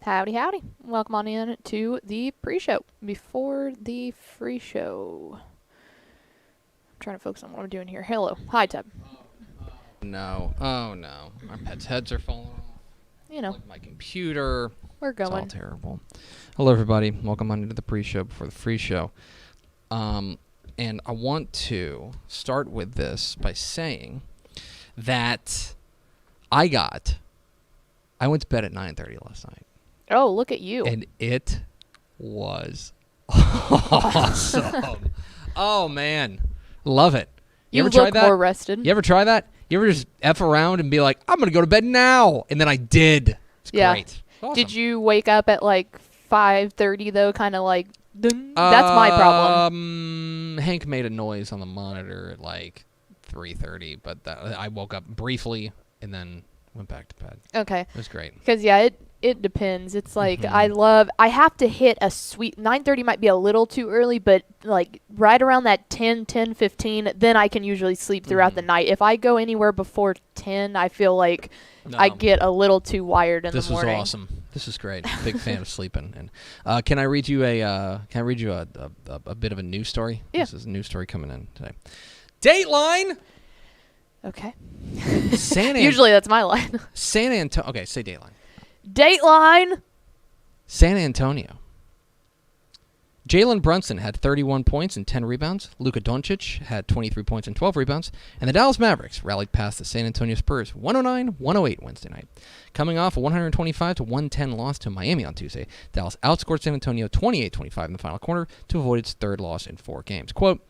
Howdy, howdy. Welcome on in to the pre-show. Before the free show. I'm trying to focus on what I'm doing here. Hello. Hi, Teb. No. Oh, no. My pet's heads are falling off. You know. Like my computer. We're going. It's all terrible. Hello, everybody. Welcome on into the pre-show before the free show. And I want to start with this by saying that I went to bed at 9:30 last night. Oh, look at you. And it was awesome. Oh, man. Love it. You ever try look that? more rested. You ever try that? You ever just F around and be like, I'm going to go to bed now? And then I did. It's great. Awesome. Did you wake up at like 5:30 though, kind of like, dun? That's my problem. Hank made a noise on the monitor at like 3:30, but I woke up briefly and then went back to bed. Okay. It was great. Because, yeah, it depends. It's like I have to hit a sweet 9:30 might be a little too early, but like right around that 10:15, then I can usually sleep throughout the night. If I go anywhere before 10, I feel like I get a little too wired in the morning. This was awesome. This is great. Big fan of sleeping. And can I read you a bit of a news story? Yeah. This is a news story coming in today. Dateline. Okay. Usually that's my line. San Antonio. Okay, say Dateline. Dateline. San Antonio. Jalen Brunson had 31 points and 10 rebounds. Luka Doncic had 23 points and 12 rebounds. And the Dallas Mavericks rallied past the San Antonio Spurs 109-108 Wednesday night. Coming off a 125-110 loss to Miami on Tuesday, Dallas outscored San Antonio 28-25 in the final quarter to avoid its third loss in 4 games. Quote,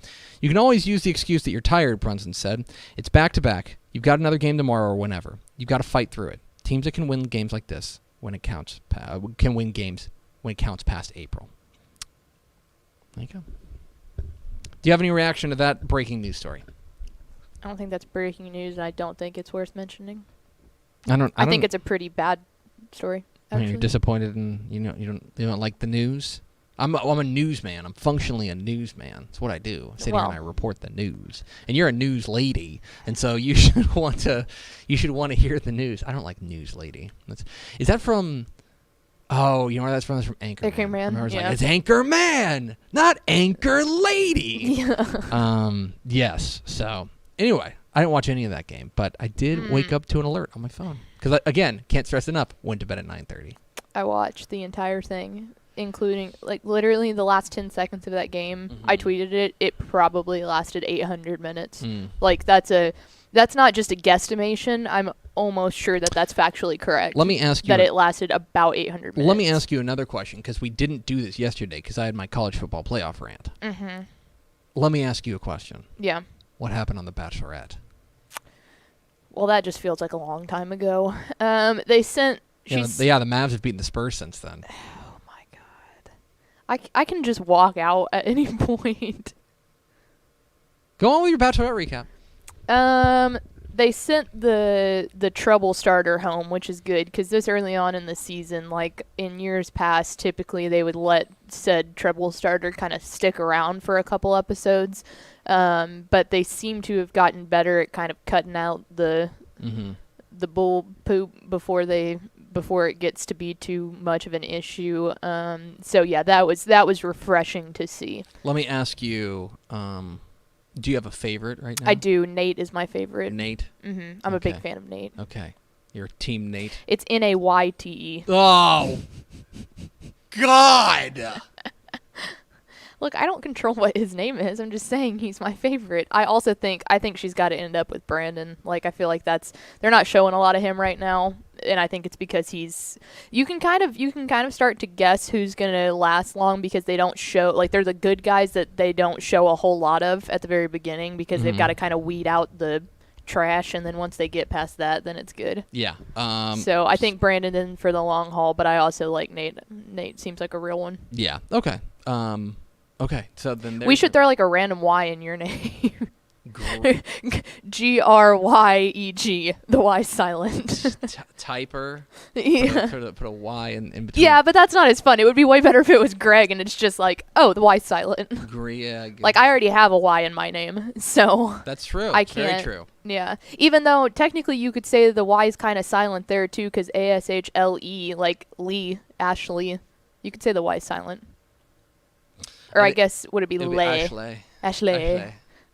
"You can always use the excuse that you're tired," Brunson said. "It's back-to-back. You've got another game tomorrow or whenever. You've got to fight through it. Teams that can win games like this when it counts can win games when it counts past April." There you go. Do you have any reaction to that breaking news story? I don't think that's breaking news, and I don't think it's worth mentioning. I think it's a pretty bad story. I mean, you're disappointed, and you don't like the news. I'm a newsman. I'm functionally a newsman. That's what I do. I sit here and I report the news. And you're a news lady, and so you should want to hear the news. I don't like news lady. Is that from? Oh, you know where that's from? That's from Anchorman. Anchorman. I was like, it's Anchorman, not Anchor Lady. Yeah. Yes. So anyway, I didn't watch any of that game, but I did wake up to an alert on my phone because again, can't stress enough. Went to bed at 9:30. I watched the entire thing, including like literally the last 10 seconds of that game. I tweeted it. It probably lasted 800 minutes. Like that's not just a guesstimation. I'm almost sure that that's factually correct. Let me ask you that it lasted about 800 minutes. Let me ask you another question because we didn't do this yesterday because I had my college football playoff rant. Let me ask you a question. Yeah. What happened on The Bachelorette? Well, that just feels like a long time ago. They sent. The Mavs have beaten the Spurs since then. Oh my God. I can just walk out at any point. Go on with your Bachelorette recap. They sent the trouble starter home, which is good because this early on in the season, like in years past, typically they would let said trouble starter kind of stick around for a couple episodes. But they seem to have gotten better at kind of cutting out the bull poop before it gets to be too much of an issue. So yeah, that was refreshing to see. Let me ask you. Do you have a favorite right now? I do. Nate is my favorite. Nate? I'm a big fan of Nate. Okay. You're Team Nate? It's Nayte. Oh, God! Look, I don't control what his name is. I'm just saying he's my favorite. I think she's got to end up with Brandon. Like, I feel like they're not showing a lot of him right now. And I think it's because you can kind of start to guess who's going to last long because they don't show, like, they're the good guys that they don't show a whole lot of at the very beginning because they've got to kind of weed out the trash, and then once they get past that, then it's good. Yeah. So I think Brandon in for the long haul, but I also like Nate. Nate seems like a real one. Yeah. Okay. Okay. So then we should throw like a random Y in your name. G-R-Y-E-G. The Y silent. Typer. Yeah. Put a Y in between. Yeah, but that's not as fun. It would be way better if it was Greg and it's just like, oh, the Y silent. Greg. Like, I already have a Y in my name, so. That's true. I It's very can't. true. Yeah. Even though technically you could say the Y is kind of silent there too, because A-S-H-L-E, like Lee, Ashley. You could say the Y is silent. Or I guess, would it be It'll be Lay? Ashley. Ashley.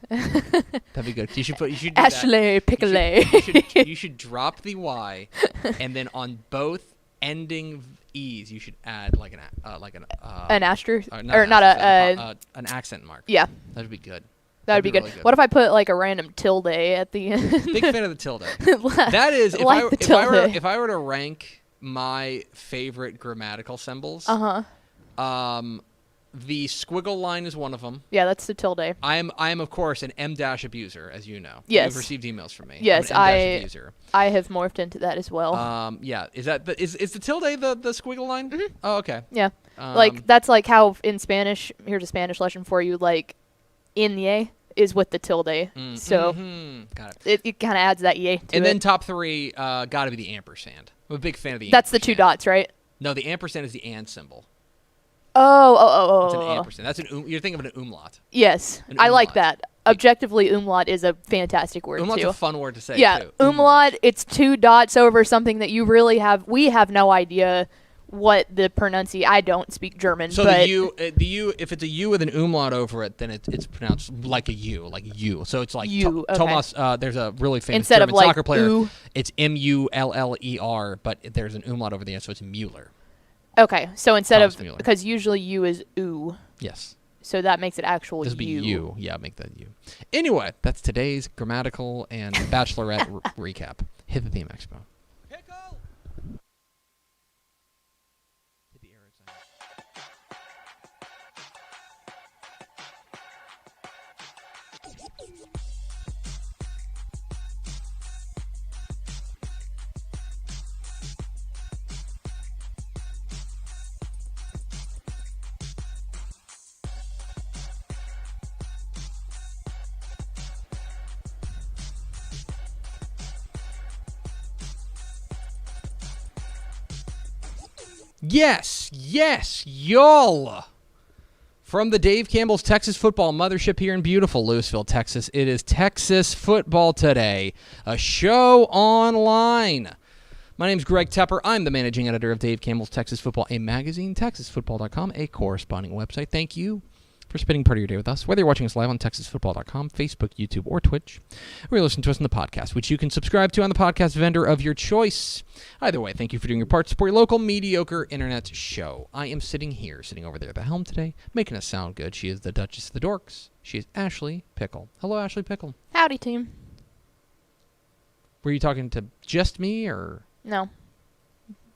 That'd be good. You should do that. Ashley Pickle. You should drop the Y, and then on both ending E's, you should add like an asterisk? an accent mark. Yeah. That'd be good. That'd be good. Really good. What if I put like a random tilde at the end? Big fan of the tilde. That is, Like the tilde. if I were to rank my favorite grammatical symbols, the squiggle line is one of them. Yeah, that's the tilde. I am of course an M- abuser, as you know. Yes. You've received emails from me. Yes, I'm an M- abuser. I have morphed into that as well. Yeah. Is the tilde the squiggle line? Mm-hmm. Oh, okay. Yeah. Like that's like how in Spanish. Here's a Spanish lesson for you. Like, "inye" is with the tilde. So got it. It kind of adds that "ye" to And it. then top three, got to be the ampersand. I'm a big fan of the. That's the two dots, right? No, the ampersand is the and symbol. Oh. It's an ampersand. That's you're thinking of an umlaut. Yes, An I like umlaut. that. Objectively, umlaut is a fantastic word Umlaut's too. a fun word to say. Yeah, too. umlaut. It's two dots over something that you really have. We have no idea what the pronunciation. I don't speak German, So but the U, if it's a U with an umlaut over it, then it's pronounced like a U, like you. So it's like U, okay. Thomas. There's a really famous Instead of German like soccer player. oo. It's M-U-L-L-E-R, but there's an umlaut over the end, so it's Mueller. Okay, so instead Thomas of Mueller. because usually U is oo, Yes. so that makes it actual This would be U. you. Yeah, make that you. Anyway, that's today's grammatical and bachelorette recap. Hit the theme expo. Pickle. Hit the arrow sign. Yes, y'all. From the Dave Campbell's Texas Football Mothership here in beautiful Louisville, Texas, it is Texas Football Today, a show online. My name is Greg Tepper. I'm the managing editor of Dave Campbell's Texas Football, a magazine, TexasFootball.com, a corresponding website. Thank you for spending part of your day with us, whether you're watching us live on TexasFootball.com, Facebook, YouTube, or Twitch, or you're listening to us on the podcast, which you can subscribe to on the podcast vendor of your choice. Either way, thank you for doing your part to support your local mediocre internet show. I am sitting over there at the helm today, making us sound good. She is the Duchess of the Dorks. She is Ashley Pickle. Hello, Ashley Pickle. Howdy, team. Were you talking to just me, or? No.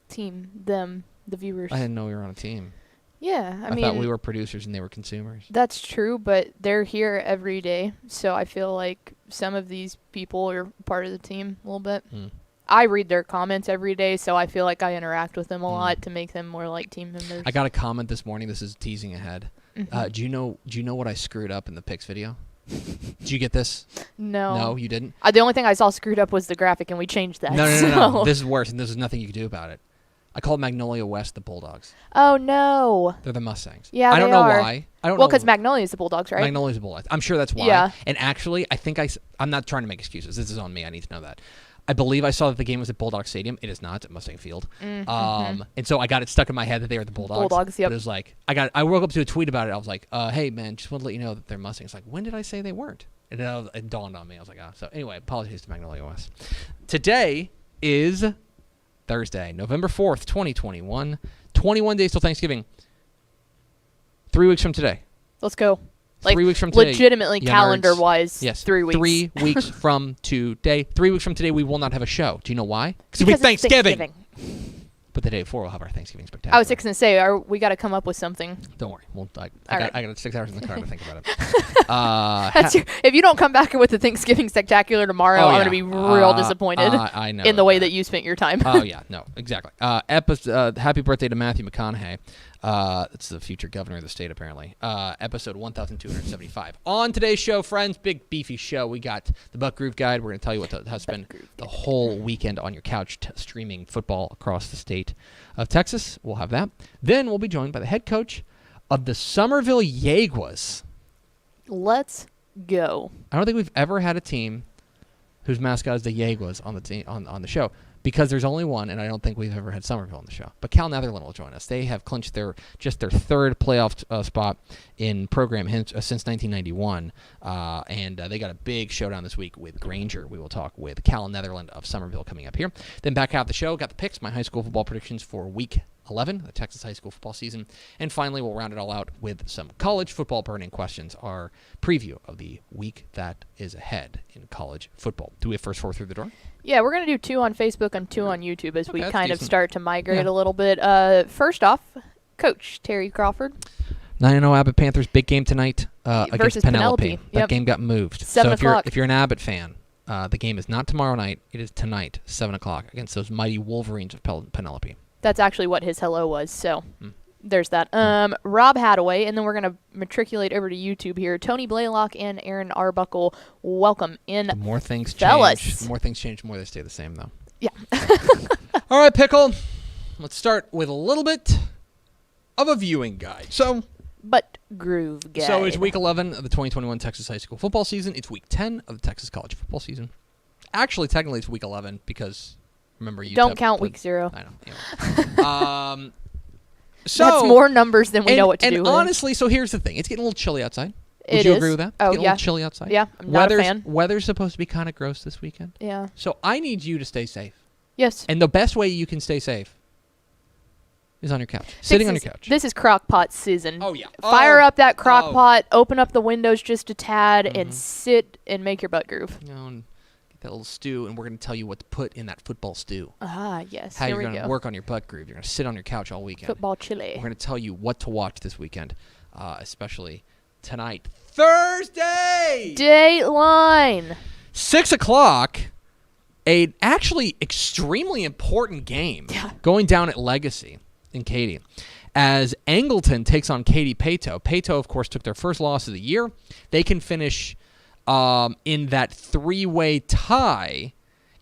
Team, them, the viewers. I didn't know we were on a team. Yeah, I mean, thought we were producers and they were consumers. That's true, but they're here every day, so I feel like some of these people are part of the team a little bit. I read their comments every day, so I feel like I interact with them a lot to make them more like team members. I got a comment this morning. This is teasing ahead. Do you know what I screwed up in the Picks video? Did you get this? No. No, you didn't? The only thing I saw screwed up was the graphic, and we changed that. No. This is worse, and there's nothing you can do about it. I called Magnolia West the Bulldogs. Oh, no. They're the Mustangs. Yeah, I don't know why. Well, because Magnolia's the Bulldogs, right? Magnolia's the Bulldogs. I'm sure that's why. Yeah. And actually, I think I'm not trying to make excuses. This is on me. I need to know that. I believe I saw that the game was at Bulldog Stadium. It is not. It's at Mustang Field. And so I got it stuck in my head that they were the Bulldogs. Bulldogs, yep. But it was like, I woke up to a tweet about it. I was like, hey, man, just want to let you know that they're Mustangs. Like, when did I say they weren't? And then it dawned on me. I was like, So anyway, apologies to Magnolia West. Today is Thursday, November 4th, 2021. 21 days till Thanksgiving. 3 weeks from today. Let's go. Like, 3 weeks from today. legitimately, yeah, calendar-wise, yes, 3 weeks. 3 weeks from today. 3 weeks from today, we will not have a show. Do you know why? Because It'll be it's Thanksgiving. But the day before, we'll have our Thanksgiving Spectacular. I was going to say, we got to come up with something. Don't worry. I got 6 hours in the car to think about it. If you don't come back with the Thanksgiving Spectacular tomorrow, I'm going to be real disappointed I know in the way that you spent your time. Oh, yeah. No, exactly. Happy birthday to Matthew McConaughey. It's the future governor of the state, apparently. Episode 1275. On today's show, friends, big beefy show. We got the Buck Groove Guide. We're going to tell you what how to spend the whole weekend on your couch streaming football across the state of Texas. We'll have that. Then we'll be joined by the head coach of the Somerville Jaguars. Let's go. I don't think we've ever had a team whose mascot is the Jaguars on the team on the show. Because there's only one, and I don't think we've ever had Somerville on the show. But Cal Neatherlin will join us. They have clinched their third playoff spot in program since 1991, and they got a big showdown this week with Granger. We will talk with Cal Neatherlin of Somerville coming up here. Then back out the show, got the picks, my high school football predictions for week 11, the Texas high school football season. And finally, we'll round it all out with some college football burning questions, our preview of the week that is ahead in college football. Do we have first four through the door? Yeah, we're going to do 2 on Facebook and 2 on YouTube as we kind of decent. start to migrate a little bit. First off, Coach Terry Crawford. 9-0 Abbott Panthers, big game tonight against Versus Penelope. Penelope. That game got moved. 7 o'clock. If you're an Abbott fan, the game is not tomorrow night. It is tonight, 7 o'clock, against those mighty Wolverines of Penelope. That's actually what his hello was, so there's that. Rob Hadaway, and then we're going to matriculate over to YouTube here. Tony Blaylock and Aaron Arbuckle, welcome in. The more things fellas. change. The more things change, the more they stay the same, though. Yeah. All right, Pickle. Let's start with a little bit of a viewing guide. But groove guide. So it's week 11 of the 2021 Texas high school football season. It's week 10 of the Texas college football season. Actually, technically, it's week 11 because, remember, you don't count week 0. I know. Anyway. So that's more numbers than we know what to do with. And honestly, so here's the thing. It's getting a little chilly outside. Would you agree with that? Oh, it's getting a little chilly outside. Yeah, I'm not a fan. Weather's supposed to be kind of gross this weekend. Yeah. So I need you to stay safe. Yes. And the best way you can stay safe is on your couch. Sitting on your couch. This is crock pot season. Oh, yeah. Fire up that crock pot, open up the windows just a tad, and sit and make your butt groove. And get that little stew, and we're going to tell you what to put in that football stew. Ah, yes. How you're going to work on your butt groove. You're going to sit on your couch all weekend. Football chili. We're going to tell you what to watch this weekend, especially tonight. Thursday! Dateline. 6 o'clock. A actually extremely important game going down at Legacy in Katy as Angleton takes on Katy Pato. Pato, of course, took their first loss of the year. They can finish in that 3-way tie.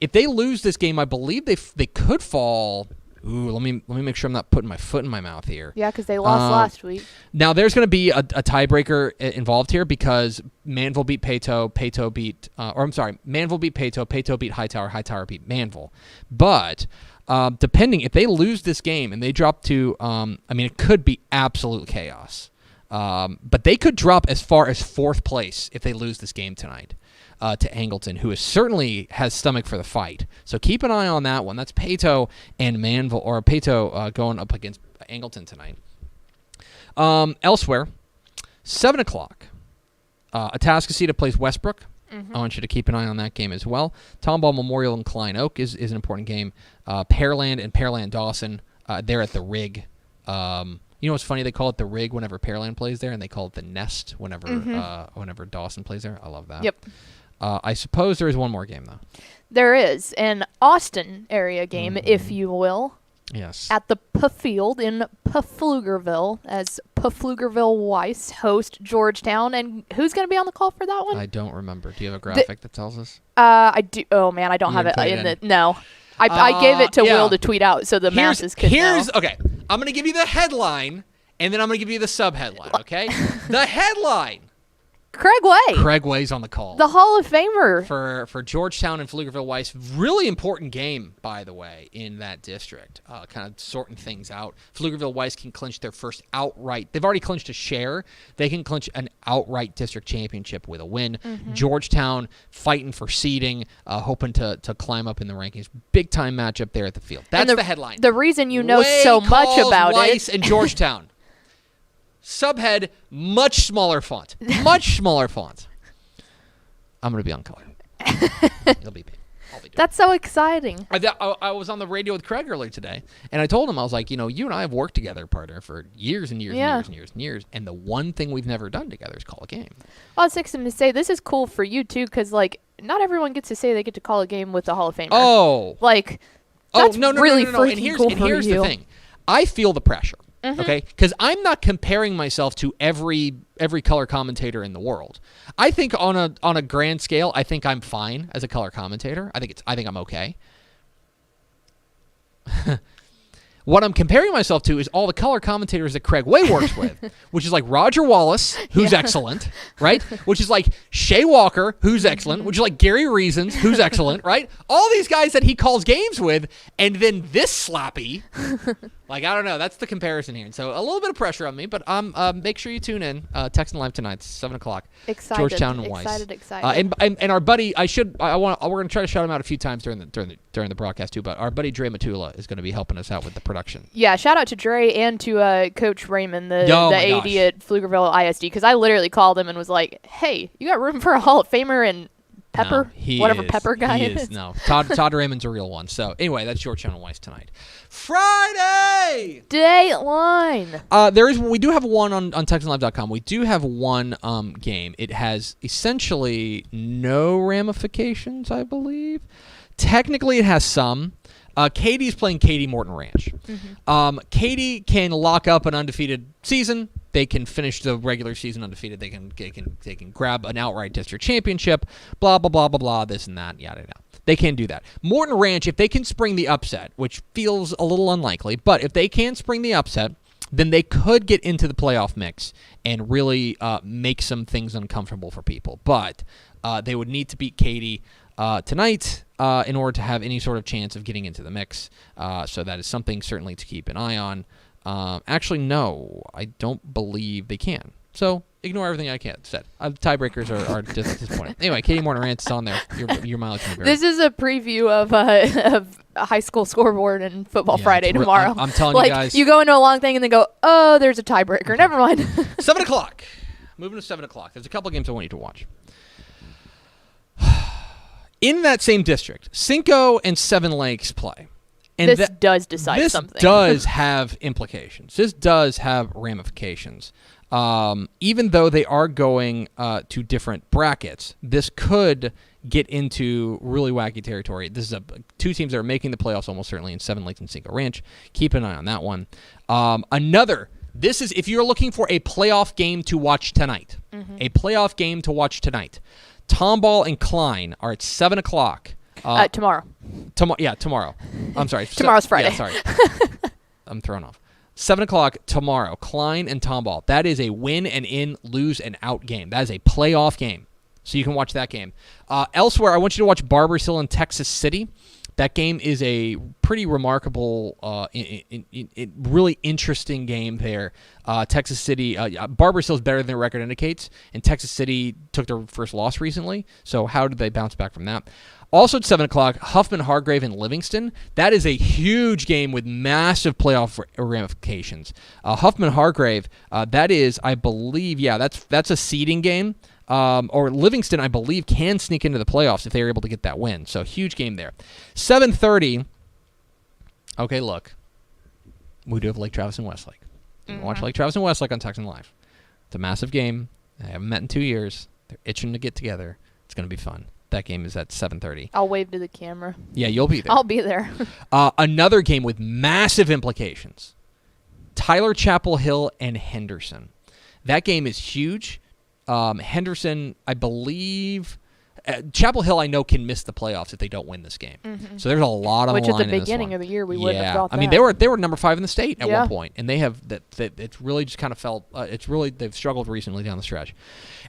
If they lose this game, I believe they could fall. Ooh, let me make sure I'm not putting my foot in my mouth here. Yeah, because they lost last week. Now, there's going to be a tiebreaker involved here because Manville beat Pato, Pato beat, Manville beat Pato, Pato beat Hightower, Hightower beat Manville. But depending, if they lose this game and they drop to, it could be absolute chaos. But they could drop as far as 4th place if they lose this game tonight. To Angleton, who certainly has stomach for the fight. So keep an eye on that one. That's Pato and Manville, or Pato going up against Angleton tonight. Elsewhere, 7 o'clock, Atascocita plays Westbrook. I want you to keep an eye on that game as well. Tomball Memorial and Klein Oak is an important game. Pearland and Pearland Dawson, they're at the Rig. You know what's funny? They call it the Rig whenever Pearland plays there, and they call it the Nest whenever Dawson plays there. I love that. Yep. I suppose there is one more game, though. There is an Austin area game, if you will. Yes. At the Field in Pflugerville, as Pflugerville Weiss host Georgetown. And who's going to be on the call for that one? I don't remember. Do you have a graphic that tells us? I do. Oh, man, I don't have it in the... No. I gave it to Will to tweet out so the masses could know. Okay, I'm going to give you the headline, and then I'm going to give you the sub-headline, okay? The headline. Craig Way. Craig Way's on the call. The Hall of Famer. For Georgetown and Pflugerville Weiss. Really important game, by the way, in that district. Kind of sorting things out. Pflugerville Weiss can clinch their first outright. They've already clinched a share. They can clinch an outright district championship with a win. Georgetown fighting for seeding, hoping to climb up in the rankings. Big-time matchup there at the field. That's the headline. The reason you know so much about Weiss and Georgetown. Subhead, much smaller font. Much smaller font. I'm going to be on color. It'll be me. I'll be doing That's so exciting. I was on the radio with Craig earlier today, and I told him, I was like, you and I have worked together, partner, for years and years and years and years and years, and the one thing we've never done together is call a game. I was fixing to say, this is cool for you, too, because, not everyone gets to say they get to call a game with the Hall of Famer. Oh. That's really freaking and cool for here's you. the thing. I feel the pressure. Okay, because I'm not comparing myself to every color commentator in the world. I think on a grand scale, I think I'm fine as a color commentator. I think I'm okay. What I'm comparing myself to is all the color commentators that Craig Way works with, which is like Roger Wallace, who's excellent, right? Which is like Shea Walker, who's excellent, which is like Gary Reasons, who's excellent, right? All these guys that he calls games with, and then this slappy. Like, I don't know. That's the comparison here. And so a little bit of pressure on me, but make sure you tune in. Texan Live tonight, it's 7 o'clock. Excited. Georgetown and Weiss. Excited. And our buddy, we're going to try to shout him out a few times during the broadcast too, but our buddy Dre Matula is going to be helping us out with the production. Yeah, shout out to Dre and to Coach Raymond, the AD at Pflugerville ISD, because I literally called him and was like, hey, you got room for a Hall of Famer and Pepper? Whatever Pepper guy is. No, Todd Raymond's a real one. So anyway, that's Georgetown and Weiss tonight. Friday! Dateline! We do have one on TexanLive.com. We do have one game. It has essentially no ramifications, I believe. Technically, it has some. Katie's playing Katie Morton Ranch. Katie can lock up an undefeated season. They can finish the regular season undefeated. They can grab an outright district championship. Blah blah blah blah blah. This and that. Yada yada. They can do that. Morton Ranch, if they can spring the upset, which feels a little unlikely, but if they can spring the upset, then they could get into the playoff mix and really make some things uncomfortable for people. But they would need to beat Katie tonight in order to have any sort of chance of getting into the mix. So that is something certainly to keep an eye on. Actually, no, I don't believe they can. So ignore everything I said. Tiebreakers are just disappointing. Anyway, Katie Morton Rance is on there. Your mileage can vary. This is a preview of a high school scoreboard and Football Friday tomorrow. I'm telling you guys. You go into a long thing and then go, oh, there's a tiebreaker. Okay. Never mind. 7 o'clock. Moving to 7 o'clock. There's a couple of games I want you to watch. In that same district, Cinco and Seven Lakes play. And this does decide something. This does have implications. This does have ramifications. Even though they are going to different brackets, this could get into really wacky territory. This is two teams that are making the playoffs almost certainly in Seven Lakes and Cinco Ranch. Keep an eye on that one. This is if you're looking for a playoff game to watch tonight. A playoff game to watch tonight. Tomball and Klein are at 7 o'clock. Tomorrow. Tomorrow. I'm sorry. Tomorrow's Friday. Yeah, sorry. I'm thrown off. 7 o'clock tomorrow. Klein and Tomball. That is a win and in, lose and out game. That is a playoff game. So you can watch that game. Elsewhere, I want you to watch Barbers Hill and Texas City. That game is a pretty remarkable, really interesting game there. Texas City, Barbers Hill is better than their record indicates, and Texas City took their first loss recently. So how did they bounce back from that? Also at 7 o'clock, Huffman-Hargrave and Livingston. That is a huge game with massive playoff ramifications. Huffman-Hargrave, that is, I believe, that's a seeding game. Or Livingston, I believe, can sneak into the playoffs if they are able to get that win. So huge game there. 7:30. Okay, look. We do have Lake Travis and Westlake. You can watch Lake Travis and Westlake on Texan Live. It's a massive game. They haven't met in 2 years. They're itching to get together. It's going to be fun. That game is at 7:30. I'll wave to the camera. Yeah, you'll be there. I'll be there. Another game with massive implications. Tyler Chapel Hill and Henderson. That game is huge. Henderson, I believe, Chapel Hill, I know, can miss the playoffs if they don't win this game. So there's a lot on the line in this one. Which at the beginning of the year we wouldn't have thought that. I mean, they were number 5 in the state at one point, and they have it's really just kind of felt they've struggled recently down the stretch.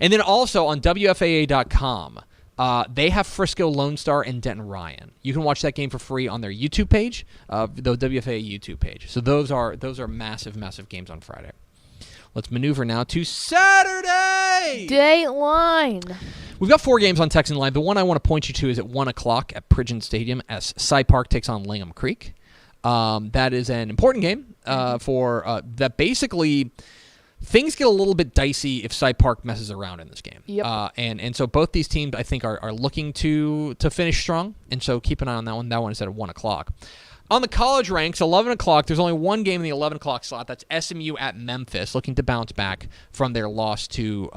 And then also on WFAA.com, they have Frisco Lone Star and Denton Ryan. You can watch that game for free on their YouTube page, the WFAA YouTube page. So those are massive, massive games on Friday. Let's maneuver now to Saturday. Dateline. We've got 4 games on Texan Live. The one I want to point you to is at 1 o'clock at Pridgeon Stadium as Cy Park takes on Langham Creek. That is an important game for that. Basically, things get a little bit dicey if Cy Park messes around in this game. Yep. And so both these teams, I think, are looking to finish strong. And so keep an eye on that one. That one is at 1 o'clock. On the college ranks, 11 o'clock, there's only one game in the 11 o'clock slot. That's SMU at Memphis, looking to bounce back from their loss to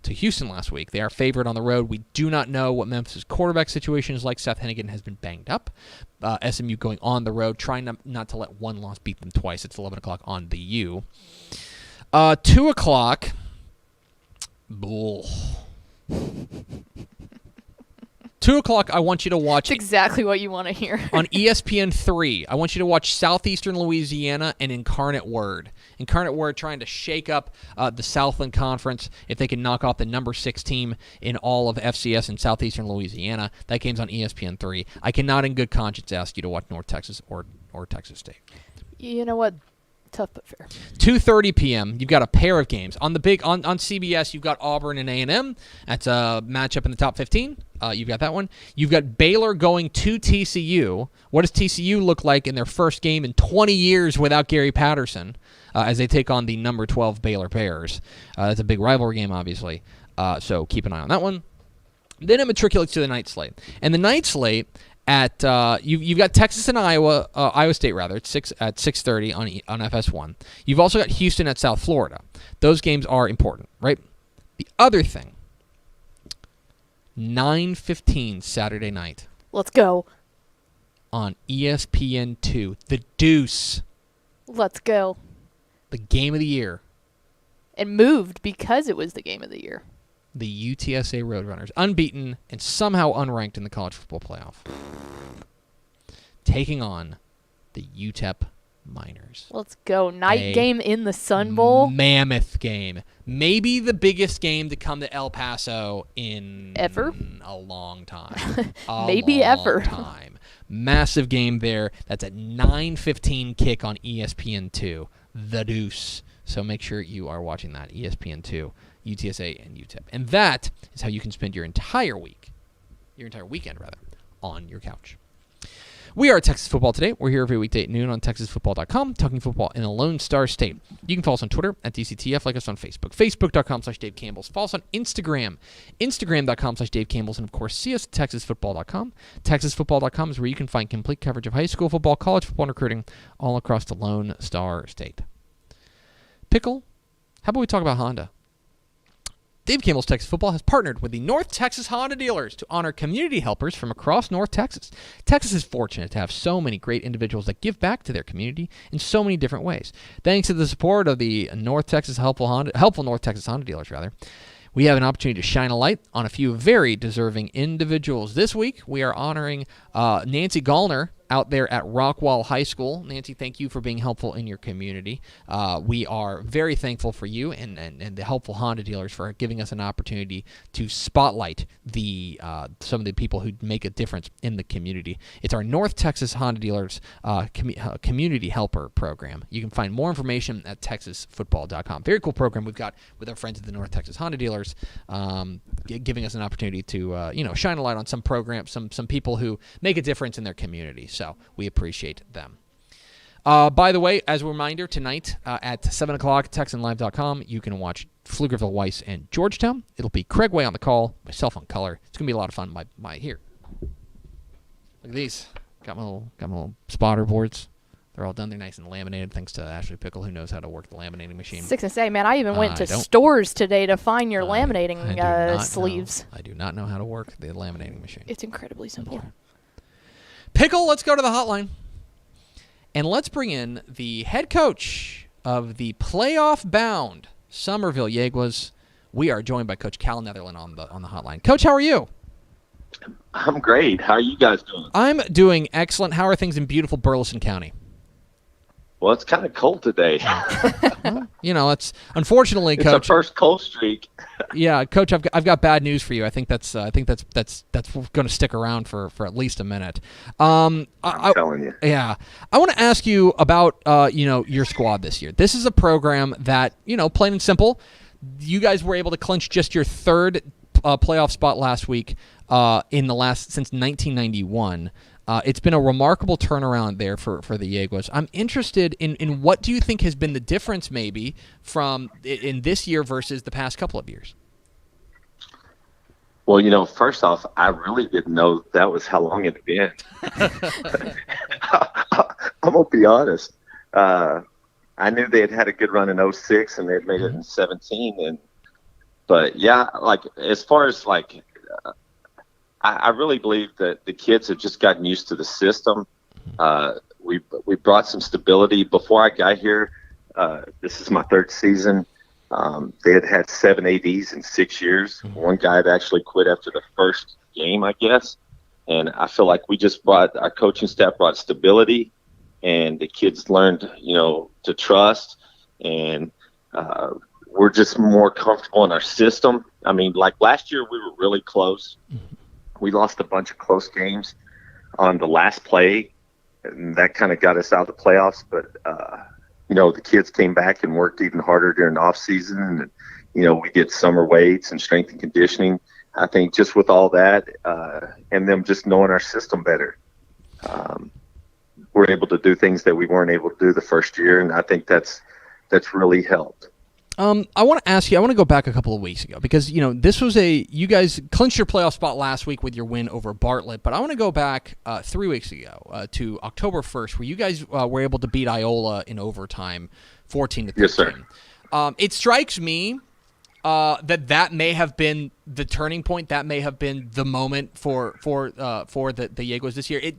Houston last week. They are favored on the road. We do not know what Memphis' quarterback situation is like. Seth Hennigan has been banged up. SMU going on the road, trying not to let one loss beat them twice. It's 11 o'clock on the U. 2 o'clock. Bull. 2 o'clock, I want you to watch... That's exactly what you want to hear. On ESPN3, I want you to watch Southeastern Louisiana and Incarnate Word. Incarnate Word trying to shake up the Southland Conference if they can knock off the number 6 team in all of FCS in Southeastern Louisiana. That game's on ESPN3. I cannot in good conscience ask you to watch North Texas or Texas State. You know what? Tough but fair. 2:30 p.m. You've got a pair of games on CBS. You've got Auburn and A&M. That's a matchup in the top 15. You've got that one. You've got Baylor going to TCU. What does TCU look like in their first game in 20 years without Gary Patterson as they take on the number 12 Baylor Bears? That's a big rivalry game, obviously. So keep an eye on that one. Then it matriculates to the night slate, and the night slate. You've got Texas and Iowa State rather at 6:30 on FS1. You've also got Houston at South Florida. Those games are important, right? The other thing, 9:15 Saturday night. Let's go. On ESPN2, The Deuce. Let's go. The game of the year. It moved because it was the game of the year. The UTSA Roadrunners, unbeaten and somehow unranked in the college football playoff, taking on the UTEP Miners. Let's go. Night game in the Sun Bowl. Mammoth game. Maybe the biggest game to come to El Paso in ever? A long time. Maybe ever. Time. Massive game there. That's at 9:15 kick on ESPN2. The Deuce. So make sure you are watching that, ESPN2. UTSA and UTEP. And that is how you can spend your entire weekend, on your couch. We are Texas Football Today. We're here every weekday at noon on TexasFootball.com, talking football in a Lone Star State. You can follow us on Twitter at DCTF, like us on Facebook, Facebook.com/Dave Campbell's. Follow us on Instagram, Instagram.com/Dave Campbell's, and of course, see us at TexasFootball.com. TexasFootball.com is where you can find complete coverage of high school football, college football, and recruiting all across the Lone Star State. Pickle, how about we talk about Honda? Dave Campbell's Texas Football has partnered with the North Texas Honda dealers to honor community helpers from across North Texas. Texas is fortunate to have so many great individuals that give back to their community in so many different ways. Thanks to the support of the helpful North Texas Honda dealers, we have an opportunity to shine a light on a few very deserving individuals. This week, we are honoring Nancy Gallner out there at Rockwall High School. Nancy, thank you for being helpful in your community. We are very thankful for you and the helpful Honda dealers for giving us an opportunity to spotlight some of the people who make a difference in the community. It's our North Texas Honda Dealers Community Helper Program. You can find more information at TexasFootball.com. Very cool program we've got with our friends at the North Texas Honda Dealers, giving us an opportunity to shine a light on some programs, some people who make a difference in their community. So we appreciate them. By the way, as a reminder, tonight at 7 o'clock, TexanLive.com, you can watch Pflugerville, Weiss, and Georgetown. It'll be Craig Way on the call, myself on color. It's going to be a lot of fun. Here. Look at these. Got my little spotter boards. They're all done. They're nice and laminated, thanks to Ashley Pickle, who knows how to work the laminating machine. Man, I even went to stores today to find your laminating sleeves. I do not know how to work the laminating machine. It's incredibly simple. Okay. Pickle, let's go to the hotline. And let's bring in the head coach of the playoff-bound Somerville Jaguars. We are joined by Coach Cal Neatherlin on the hotline. Coach, how are you? I'm great. How are you guys doing? I'm doing excellent. How are things in beautiful Burleson County? Well, it's kind of cold today. Well, it's unfortunately, it's Coach. It's the first cold streak. Yeah, Coach, I've got bad news for you. I think that's going to stick around for at least a minute. I'm telling you. Yeah, I want to ask you about your squad this year. This is a program that plain and simple, you guys were able to clinch just your third playoff spot last week since 1991. It's been a remarkable turnaround there for the Jaguars. I'm interested in what do you think has been the difference maybe from in this year versus the past couple of years? Well, first off, I really didn't know that was how long it had been. I'm gonna be honest. I knew they had a good run in '06 and they had made it in '17, but yeah, like as far as like, I really believe that the kids have just gotten used to the system. We brought some stability. Before I got here, this is my third season. They had 7 ADs in 6 years. One guy had actually quit after the first game, I guess. And I feel like our coaching staff brought stability, and the kids learned, to trust, and we're just more comfortable in our system. I mean, like last year we were really close. We lost a bunch of close games on the last play, and that kind of got us out of the playoffs. But, the kids came back and worked even harder during the off season, and, we did summer weights and strength and conditioning. I think just with all that and them just knowing our system better, we're able to do things that we weren't able to do the first year, and I think that's really helped. I want to ask you, I want to go back a couple of weeks ago because, this was you guys clinched your playoff spot last week with your win over Bartlett, but I want to go back 3 weeks ago to October 1st where you guys were able to beat Iola in overtime 14-13. Yes, sir. It strikes me that may have been the turning point. That may have been the moment for the Yegos this year.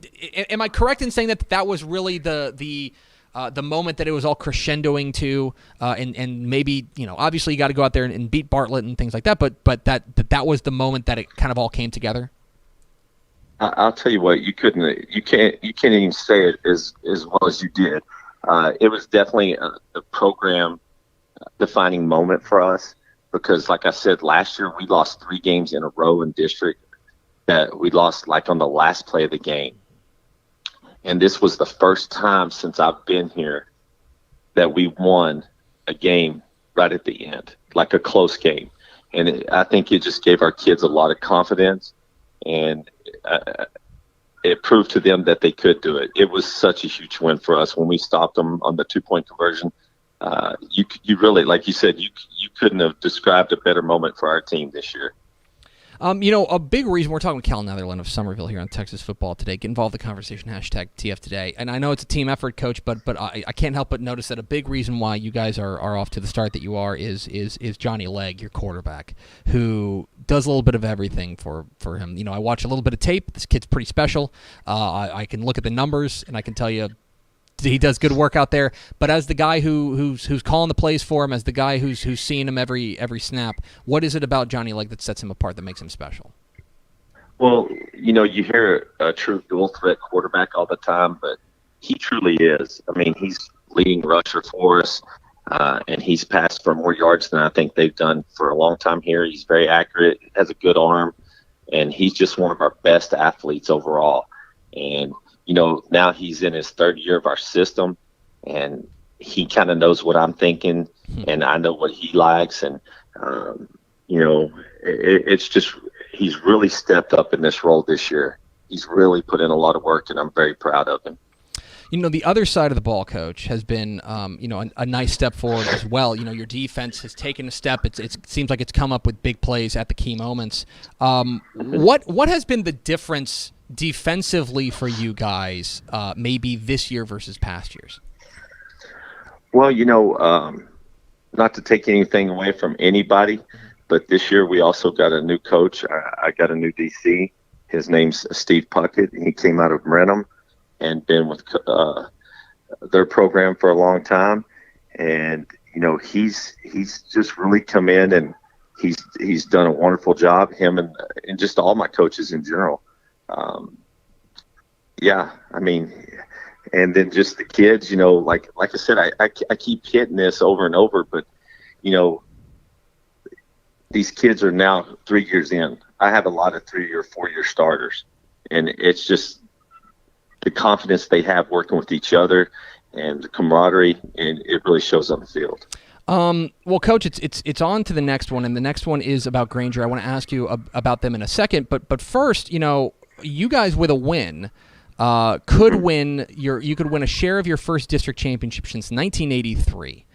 Am I correct in saying that was really the moment that it was all crescendoing to, and maybe obviously you got to go out there and beat Bartlett and things like that, but that was the moment that it kind of all came together. I'll tell you what, you can't even say it as well as you did. It was definitely a program defining moment for us. Because, like I said, last year we lost 3 games in a row in district that we lost like on the last play of the game. And this was the first time since I've been here that we won a game right at the end, like a close game. And I think it just gave our kids a lot of confidence, and it proved to them that they could do it. It was such a huge win for us when we stopped them on the 2-point conversion. You really, like you said, you couldn't have described a better moment for our team this year. A big reason we're talking with Cal Neatherlin of Somerville here on Texas Football Today. Get involved in the conversation, #TF Today. And I know it's a team effort, Coach, but I can't help but notice that a big reason why you guys are off to the start that you are is Johnny Legg, your quarterback, who does a little bit of everything for him. I watch a little bit of tape. This kid's pretty special. I can look at the numbers, and I can tell you he does good work out there, but as the guy who's calling the plays for him, as the guy who's seeing him every snap, what is it about Johnny Legg that sets him apart, that makes him special? Well, you hear a true dual threat quarterback all the time, but he truly is. I mean, he's leading rusher for us, and he's passed for more yards than I think they've done for a long time here. He's very accurate, has a good arm, and he's just one of our best athletes overall. And now he's in his 3rd year of our system, and he kind of knows what I'm thinking, and I know what he likes. And, it's just he's really stepped up in this role this year. He's really put in a lot of work, and I'm very proud of him. The other side of the ball, Coach, has been, a nice step forward as well. Your defense has taken a step. It seems like it's come up with big plays at the key moments. What has been the difference defensively for you guys, maybe this year versus past years? Well, not to take anything away from anybody, but this year we also got a new coach. I got a new DC. His name's Steve Puckett. He came out of Brenham and been with their program for a long time. And, he's just really come in, and he's done a wonderful job, him and just all my coaches in general. And then just the kids, like I said, I keep hitting this over and over, but, these kids are now 3 years in. I have a lot of 3 or 4 year starters, and it's just the confidence they have working with each other and the camaraderie, and it really shows on the field. Well, Coach, it's on to the next one, and the next one is about Granger. I want to ask you about them in a second, but first, you guys with a win could win you could win a share of your first district championship since 1983.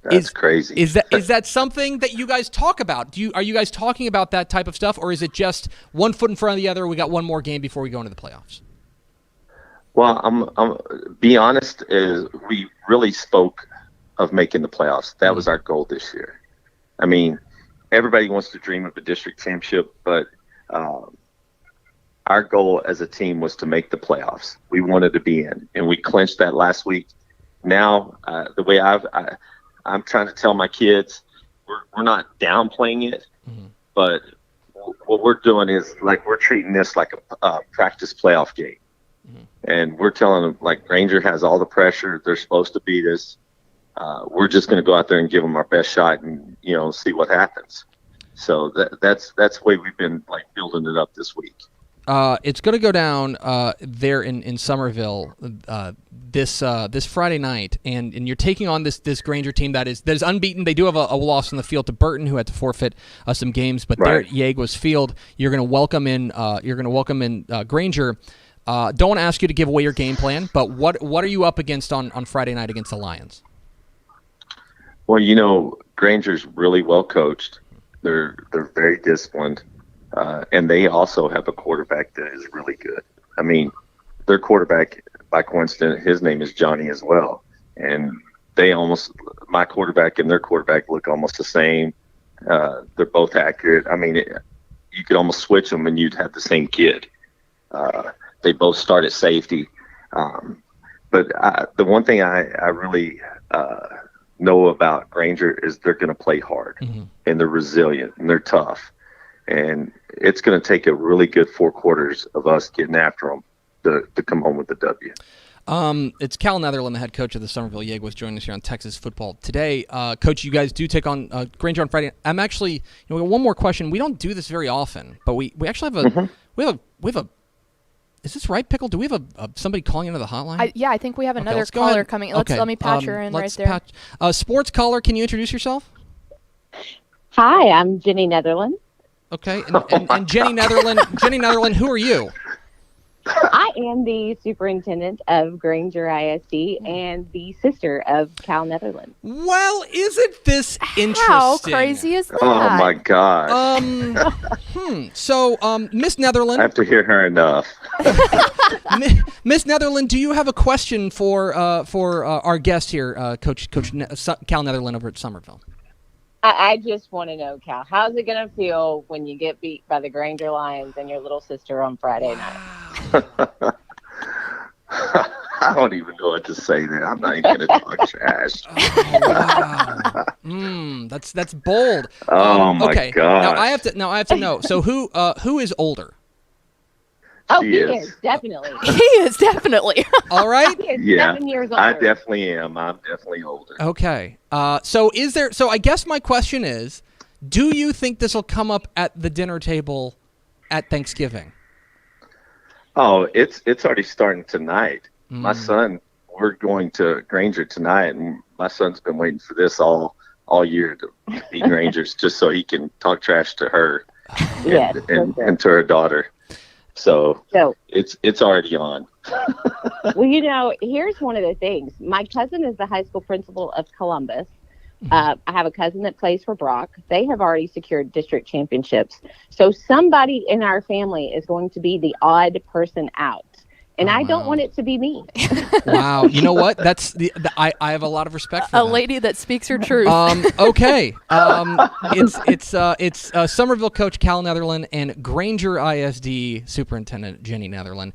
That's crazy. Is that something that you guys talk about? Are you guys talking about that type of stuff, or is it just one foot in front of the other? We got one more game before we go into the playoffs. Well, I'm be honest, is we really spoke of making the playoffs. That was our goal this year. I mean, everybody wants to dream of a district championship, but our goal as a team was to make the playoffs. We wanted to be in, and we clinched that last week. Now, the way I'm trying to tell my kids, we're not downplaying it, but what we're doing is like we're treating this like a practice playoff game. And we're telling them, like, Granger has all the pressure. They're supposed to beat us. We're just going to go out there and give them our best shot and, see what happens. So that's the way we've been, like, building it up this week. It's going to go down there in Somerville this Friday night, and you're taking on this Granger team that is unbeaten. They do have a loss on the field to Burton, who had to forfeit some games, but they're at Yeagua's Field. You're going to welcome in Granger. Don't want to ask you to give away your game plan, but what are you up against on Friday night against the Lions? Well, Granger's really well coached. They're very disciplined, and they also have a quarterback that is really good. I mean, their quarterback, by coincidence, his name is Johnny as well, and my quarterback and their quarterback look almost the same. They're both accurate. I mean, you could almost switch them and you'd have the same kid. They both start at safety. But the one thing I really know about Granger is they're going to play hard, and they're resilient, and they're tough. And it's going to take a really good 4 quarters of us getting after them to come home with the W. It's Cal Neatherlin, the head coach of the Somerville Yeaguas, joining us here on Texas Football Today. Coach, you guys do take on Granger on Friday. I'm actually, we got one more question. We don't do this very often, but we actually have we have a. Is this right, Pickle? Do we have somebody calling into the hotline? I think we have another caller coming. Let me patch her in right there. Sports caller, can you introduce yourself? Hi, I'm Jenny Neatherlin. Okay, and Jenny Neatherlin, who are you? I am the superintendent of Granger ISD and the sister of Cal Neatherlin. Well, isn't this interesting? How crazy is that? Oh, my gosh. So, Miss Neatherlin. I have to hear her enough. Miss Neatherlin, do you have a question for our guest here, Coach Cal Neatherlin over at Somerville? I just want to know, Cal, how's it going to feel when you get beat by the Granger Lions and your little sister on Friday night? I don't even know what to say there. I'm not even going to talk trash. Oh, wow. That's bold. Oh, my okay. God. Now I have to know. So who is older? Oh, he is, definitely. He is definitely. All right. He is 7 years older. I definitely am. I'm definitely older. Okay. So I guess my question is, do you think this will come up at the dinner table at Thanksgiving? Oh, it's already starting tonight. My son, we're going to Granger tonight, and my son's been waiting for this all year to be Granger's just so he can talk trash to her and to her daughter. So it's already on. Well, here's one of the things. My cousin is the high school principal of Columbus. I have a cousin that plays for Brock. They have already secured district championships. So somebody in our family is going to be the odd person out. And I don't want it to be me. Wow. You know what? I have a lot of respect for a that. lady that speaks her truth. Okay. It's Somerville coach Cal Neatherlin and Granger ISD superintendent Jenny Neatherlin.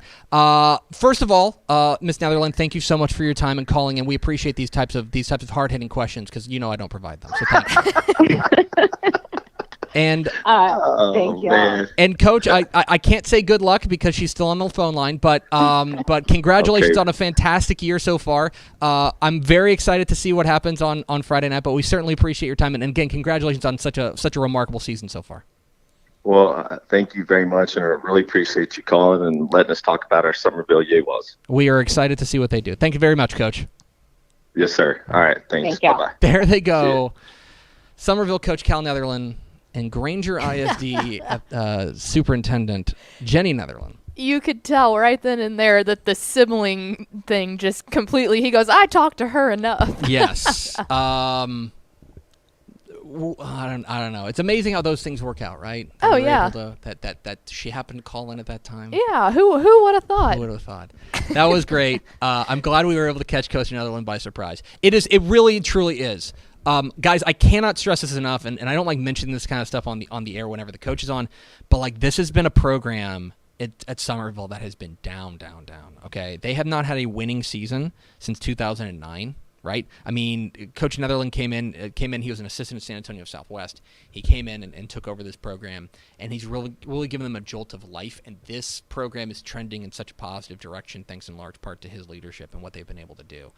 First of all, Miss Neatherlin, thank you so much for your time and calling, and we appreciate these types of hard-hitting questions because I don't provide them. So thank you. And thank you. And Coach, I can't say good luck because she's still on the phone line, but congratulations on a fantastic year so far. I'm very excited to see what happens on Friday night, but we certainly appreciate your time, and again, congratulations on such a remarkable season so far. Well, thank you very much, and I really appreciate you calling and letting us talk about our Somerville Yeaguas. We are excited to see what they do. Thank you very much, Coach. Yes, sir. All right, thanks. Bye-bye. There they go. Somerville coach Cal Neatherlin and Granger ISD superintendent Jenny Neatherlin. You could tell right then and there that the sibling thing just completely, he goes, I talked to her enough. Yes. I don't know. It's amazing how those things work out, right? Oh, We were yeah. able to- that she happened to call in at that time. Yeah, who would have thought? Who would have thought? That was great. I'm glad we were able to catch Coach Neatherlin by surprise. It really truly is. Guys, I cannot stress this enough, and I don't like mentioning this kind of stuff on the air whenever the coach is on, but like this has been a program at Somerville that has been down. Okay, they have not had a winning season since 2009. Right? I mean, Coach Neatherlin came in. He was an assistant at San Antonio Southwest. He came in and took over this program, and he's really given them a jolt of life. And this program is trending in such a positive direction, thanks in large part to his leadership and what they've been able to do.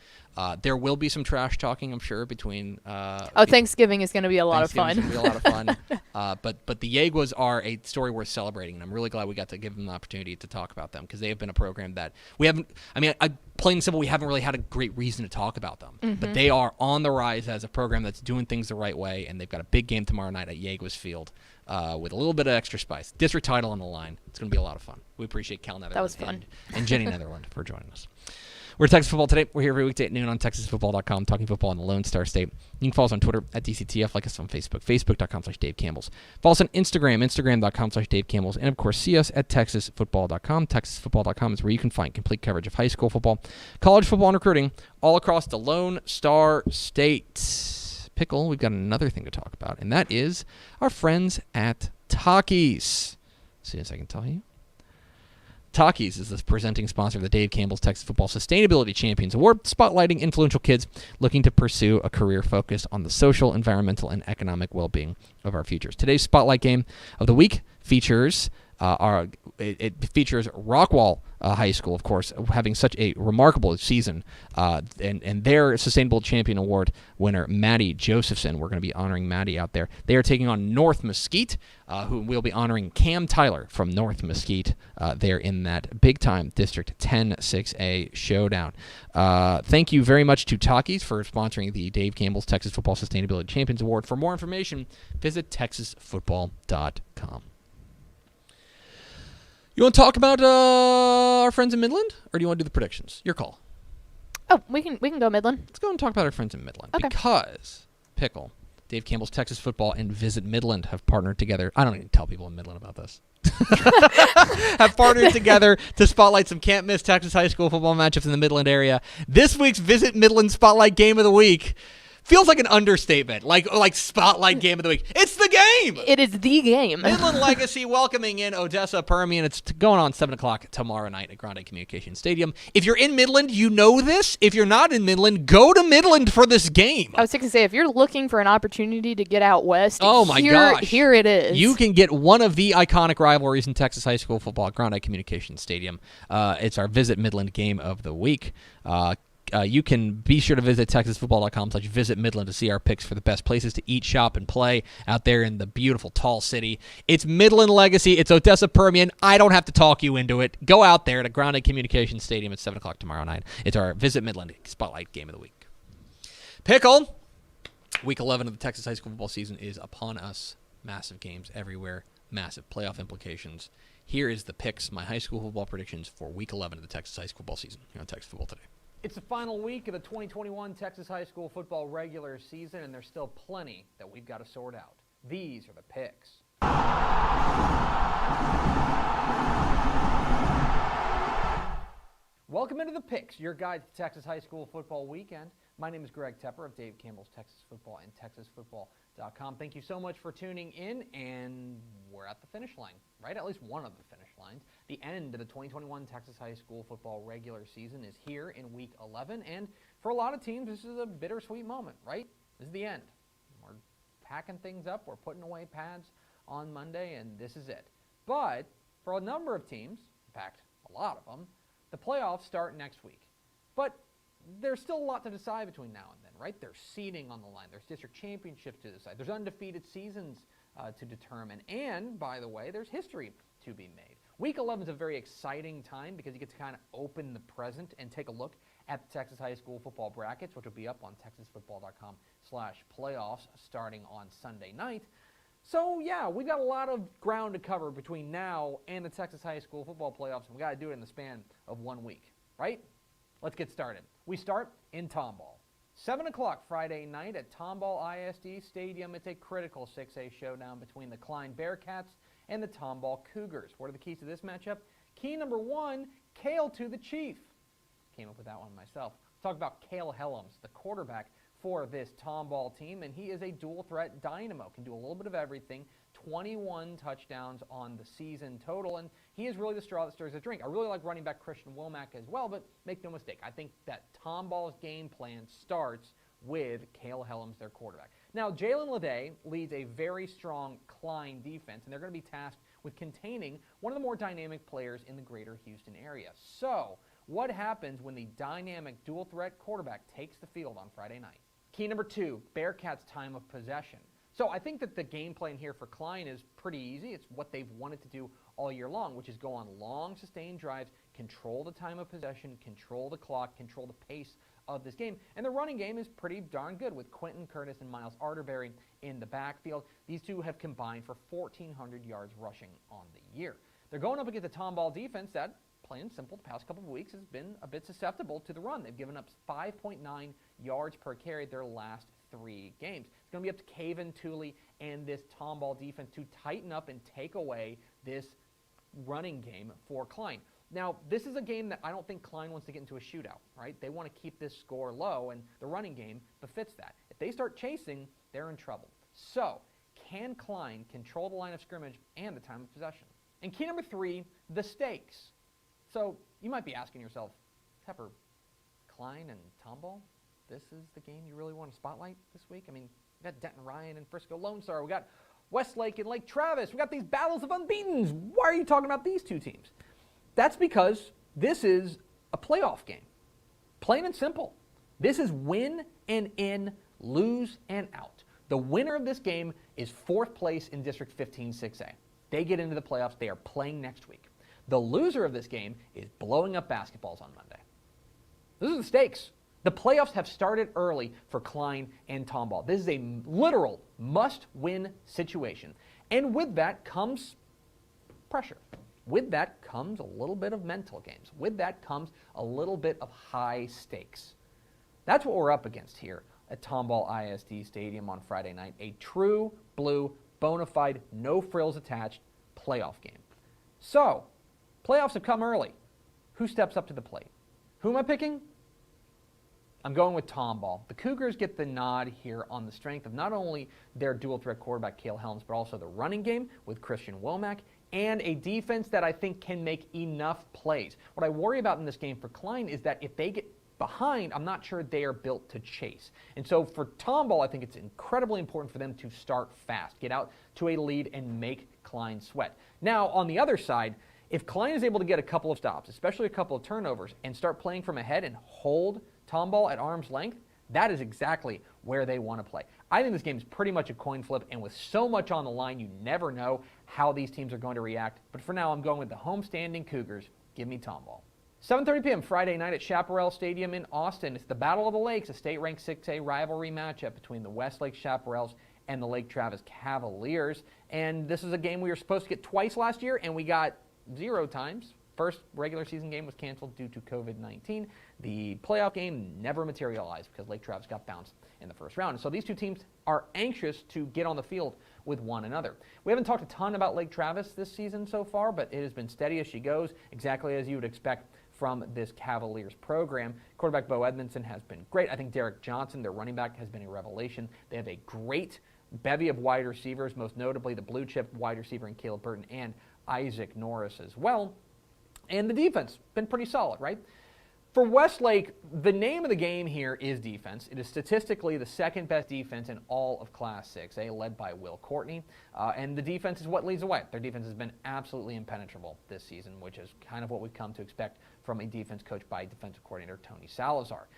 There will be some trash talking, I'm sure, between. Thanksgiving is going to be a lot of fun. Thanksgiving's gonna be a lot of fun. But the Jaguars are a story worth celebrating, and I'm really glad we got to give them the opportunity to talk about them because they have been a program that we haven't. I mean, plain and simple, we haven't really had a great reason to talk about them. But they are on the rise as a program that's doing things the right way, and they've got a big game tomorrow night at Jaguars Field with a little bit of extra spice. District title on the line. It's going to be a lot of fun. We appreciate Cal Netherland. That was fun. And Jenny Netherland for joining us. We're Texas Football Today. We're here every weekday at noon on TexasFootball.com, talking football in the Lone Star State. You can follow us on Twitter at DCTF, like us on Facebook, Facebook.com/Dave Campbell's. Follow us on Instagram, Instagram.com/Dave Campbell's. And, of course, see us at TexasFootball.com. TexasFootball.com is where you can find complete coverage of high school football, college football, and recruiting all across the Lone Star State. Pickle, we've got another thing to talk about, and that is our friends at Takis. As soon as I can tell you. Takis is the presenting sponsor of the Dave Campbell's Texas Football Sustainability Champions Award, spotlighting influential kids looking to pursue a career focused on the social, environmental, and economic well-being of our futures. Today's Spotlight Game of the Week features it features Rockwall High School, of course, having such a remarkable season, and their Sustainable Champion Award winner, Maddie Josephson. We're going to be honoring Maddie out there. They are taking on North Mesquite, who will be honoring Cam Tyler from North Mesquite there in that big-time District 10-6A showdown. Thank you very much to Takis for sponsoring the Dave Campbell's Texas Football Sustainability Champions Award. For more information, visit texasfootball.com. You want to talk about our friends in Midland, or do you want to do the predictions? Your call. Oh, we can go Midland. Let's go and talk about our friends in Midland. Okay. Because, Pickle, Dave Campbell's Texas Football and Visit Midland have partnered together. I don't even tell people in Midland about this. Have partnered together to spotlight some can't-miss Texas high school football matchups in the Midland area. This week's Visit Midland Spotlight Game of the Week feels like an understatement, like Spotlight Game of the Week. It's the game! It is the game. Midland Legacy welcoming in Odessa Permian. It's going on 7 o'clock tomorrow night at Grande Communications Stadium. If you're in Midland, you know this. If you're not in Midland, go to Midland for this game. I was going to say, if you're looking for an opportunity to get out west, oh my gosh, here it is. You can get one of the iconic rivalries in Texas high school football at Grande Communications Stadium. It's our Visit Midland Game of the Week. You can be sure to visit TexasFootball.com/Visit Midland to see our picks for the best places to eat, shop, and play out there in the beautiful, tall city. It's Midland Legacy. It's Odessa Permian. I don't have to talk you into it. Go out there to Grande Communications Stadium at 7 o'clock tomorrow night. It's our Visit Midland Spotlight Game of the Week. Pickle! Week 11 of the Texas high school football season is upon us. Massive games everywhere. Massive playoff implications. Here is the picks, my high school football predictions for Week 11 of the Texas high school football season here on Texas Football Today. It's the final week of the 2021 Texas high school football regular season, and there's still plenty that we've got to sort out. These are the picks. Welcome into the picks, your guide to Texas high school football weekend. My name is Greg Tepper of Dave Campbell's Texas Football and TexasFootball.com. Thank you so much for tuning in, and we're at the finish line, right? At least one of the finish lines. The end of the 2021 Texas high school football regular season is here in Week 11, and for a lot of teams, this is a bittersweet moment, right? This is the end. We're packing things up. We're putting away pads on Monday, and this is it. But for a number of teams, in fact, a lot of them, the playoffs start next week. But there's still a lot to decide between now and then, right? There's seeding on the line. There's district championships to decide. There's undefeated seasons to determine. And, by the way, there's history to be made. Week 11 is a very exciting time because you get to kind of open the present and take a look at the Texas high school football brackets, which will be up on TexasFootball.com/playoffs starting on Sunday night. So, yeah, we've got a lot of ground to cover between now and the Texas high school football playoffs, and we've got to do it in the span of 1 week, right? Let's get started. We start in Tomball. 7 o'clock Friday night at Tomball ISD Stadium. It's a critical 6A showdown between the Klein Bearcats and the Tomball Cougars. What are the keys to this matchup? Key number 1, Kale to the Chief. Came up with that one myself. Talk about Cale Helms, the quarterback for this Tomball team, and he is a dual-threat dynamo. Can do a little bit of everything. 21 touchdowns on the season total, and he is really the straw that stirs the drink. I really like running back Christian Womack as well, but make no mistake, I think that Tomball's game plan starts with Cale Helms, their quarterback. Now, Jalen Leday leads a very strong Klein defense, and they're going to be tasked with containing one of the more dynamic players in the greater Houston area. So, what happens when the dynamic dual-threat quarterback takes the field on Friday night? Key number 2, Bearcats' time of possession. So I think that the game plan here for Klein is pretty easy. It's what they've wanted to do all year long, which is go on long, sustained drives, control the time of possession, control the clock, control the pace of this game. And the running game is pretty darn good with Quentin Curtis and Miles Arterberry in the backfield. These two have combined for 1,400 yards rushing on the year. They're going up against the Tomball defense that, plain and simple, the past couple of weeks has been a bit susceptible to the run. They've given up 5.9 yards per carry their last 3 games. It's going to be up to Caven Tooley and this Tomball defense to tighten up and take away this running game for Klein. Now, this is a game that I don't think Klein wants to get into a shootout, right? They want to keep this score low, and the running game befits that. If they start chasing, they're in trouble. So, can Klein control the line of scrimmage and the time of possession? And key number 3, the stakes. So, you might be asking yourself, Tepper, Klein and Tomball? This is the game you really want to spotlight this week? I mean, we got Denton Ryan and Frisco Lone Star. We got Westlake and Lake Travis. We got these battles of unbeatens. Why are you talking about these two teams? That's because this is a playoff game. Plain and simple. This is win and in, lose and out. The winner of this game is 4th place in District 15 6A. They get into the playoffs. They are playing next week. The loser of this game is blowing up basketballs on Monday. Those are the stakes. The playoffs have started early for Klein and Tomball. This is a literal must-win situation. And with that comes pressure. With that comes a little bit of mental games. With that comes a little bit of high stakes. That's what we're up against here at Tomball ISD Stadium on Friday night. A true blue, bona fide, no frills attached playoff game. So, playoffs have come early. Who steps up to the plate? Who am I picking? I'm going with Tomball. The Cougars get the nod here on the strength of not only their dual-threat quarterback, Cale Helms, but also the running game with Christian Womack and a defense that I think can make enough plays. What I worry about in this game for Klein is that if they get behind, I'm not sure they are built to chase. And so for Tomball, I think it's incredibly important for them to start fast, get out to a lead, and make Klein sweat. Now, on the other side, if Klein is able to get a couple of stops, especially a couple of turnovers, and start playing from ahead and hold Tomball at arm's length, that is exactly where they want to play. I think this game is pretty much a coin flip, and with so much on the line, you never know how these teams are going to react. But for now, I'm going with the homestanding Cougars. Give me Tomball. 7:30 p.m. Friday night at Chaparral Stadium in Austin. It's the Battle of the Lakes, a state-ranked 6A rivalry matchup between the Westlake Chaparrals and the Lake Travis Cavaliers. And this is a game we were supposed to get twice last year, and we got 0 times. First regular season game was canceled due to COVID-19. The playoff game never materialized because Lake Travis got bounced in the first round. So these two teams are anxious to get on the field with one another. We haven't talked a ton about Lake Travis this season so far, but it has been steady as she goes, exactly as you would expect from this Cavaliers program. Quarterback Bo Edmondson has been great. I think Derek Johnson, their running back, has been a revelation. They have a great bevy of wide receivers, most notably the blue chip wide receiver in Caleb Burton and Isaac Norris as well. And the defense, been pretty solid, right? For Westlake, the name of the game here is defense. It is statistically the second best defense in all of Class 6A, led by Will Courtney. And the defense is what leads the way. Their defense has been absolutely impenetrable this season, which is kind of what we've come to expect from a defense coached by defensive coordinator Tony Salazar.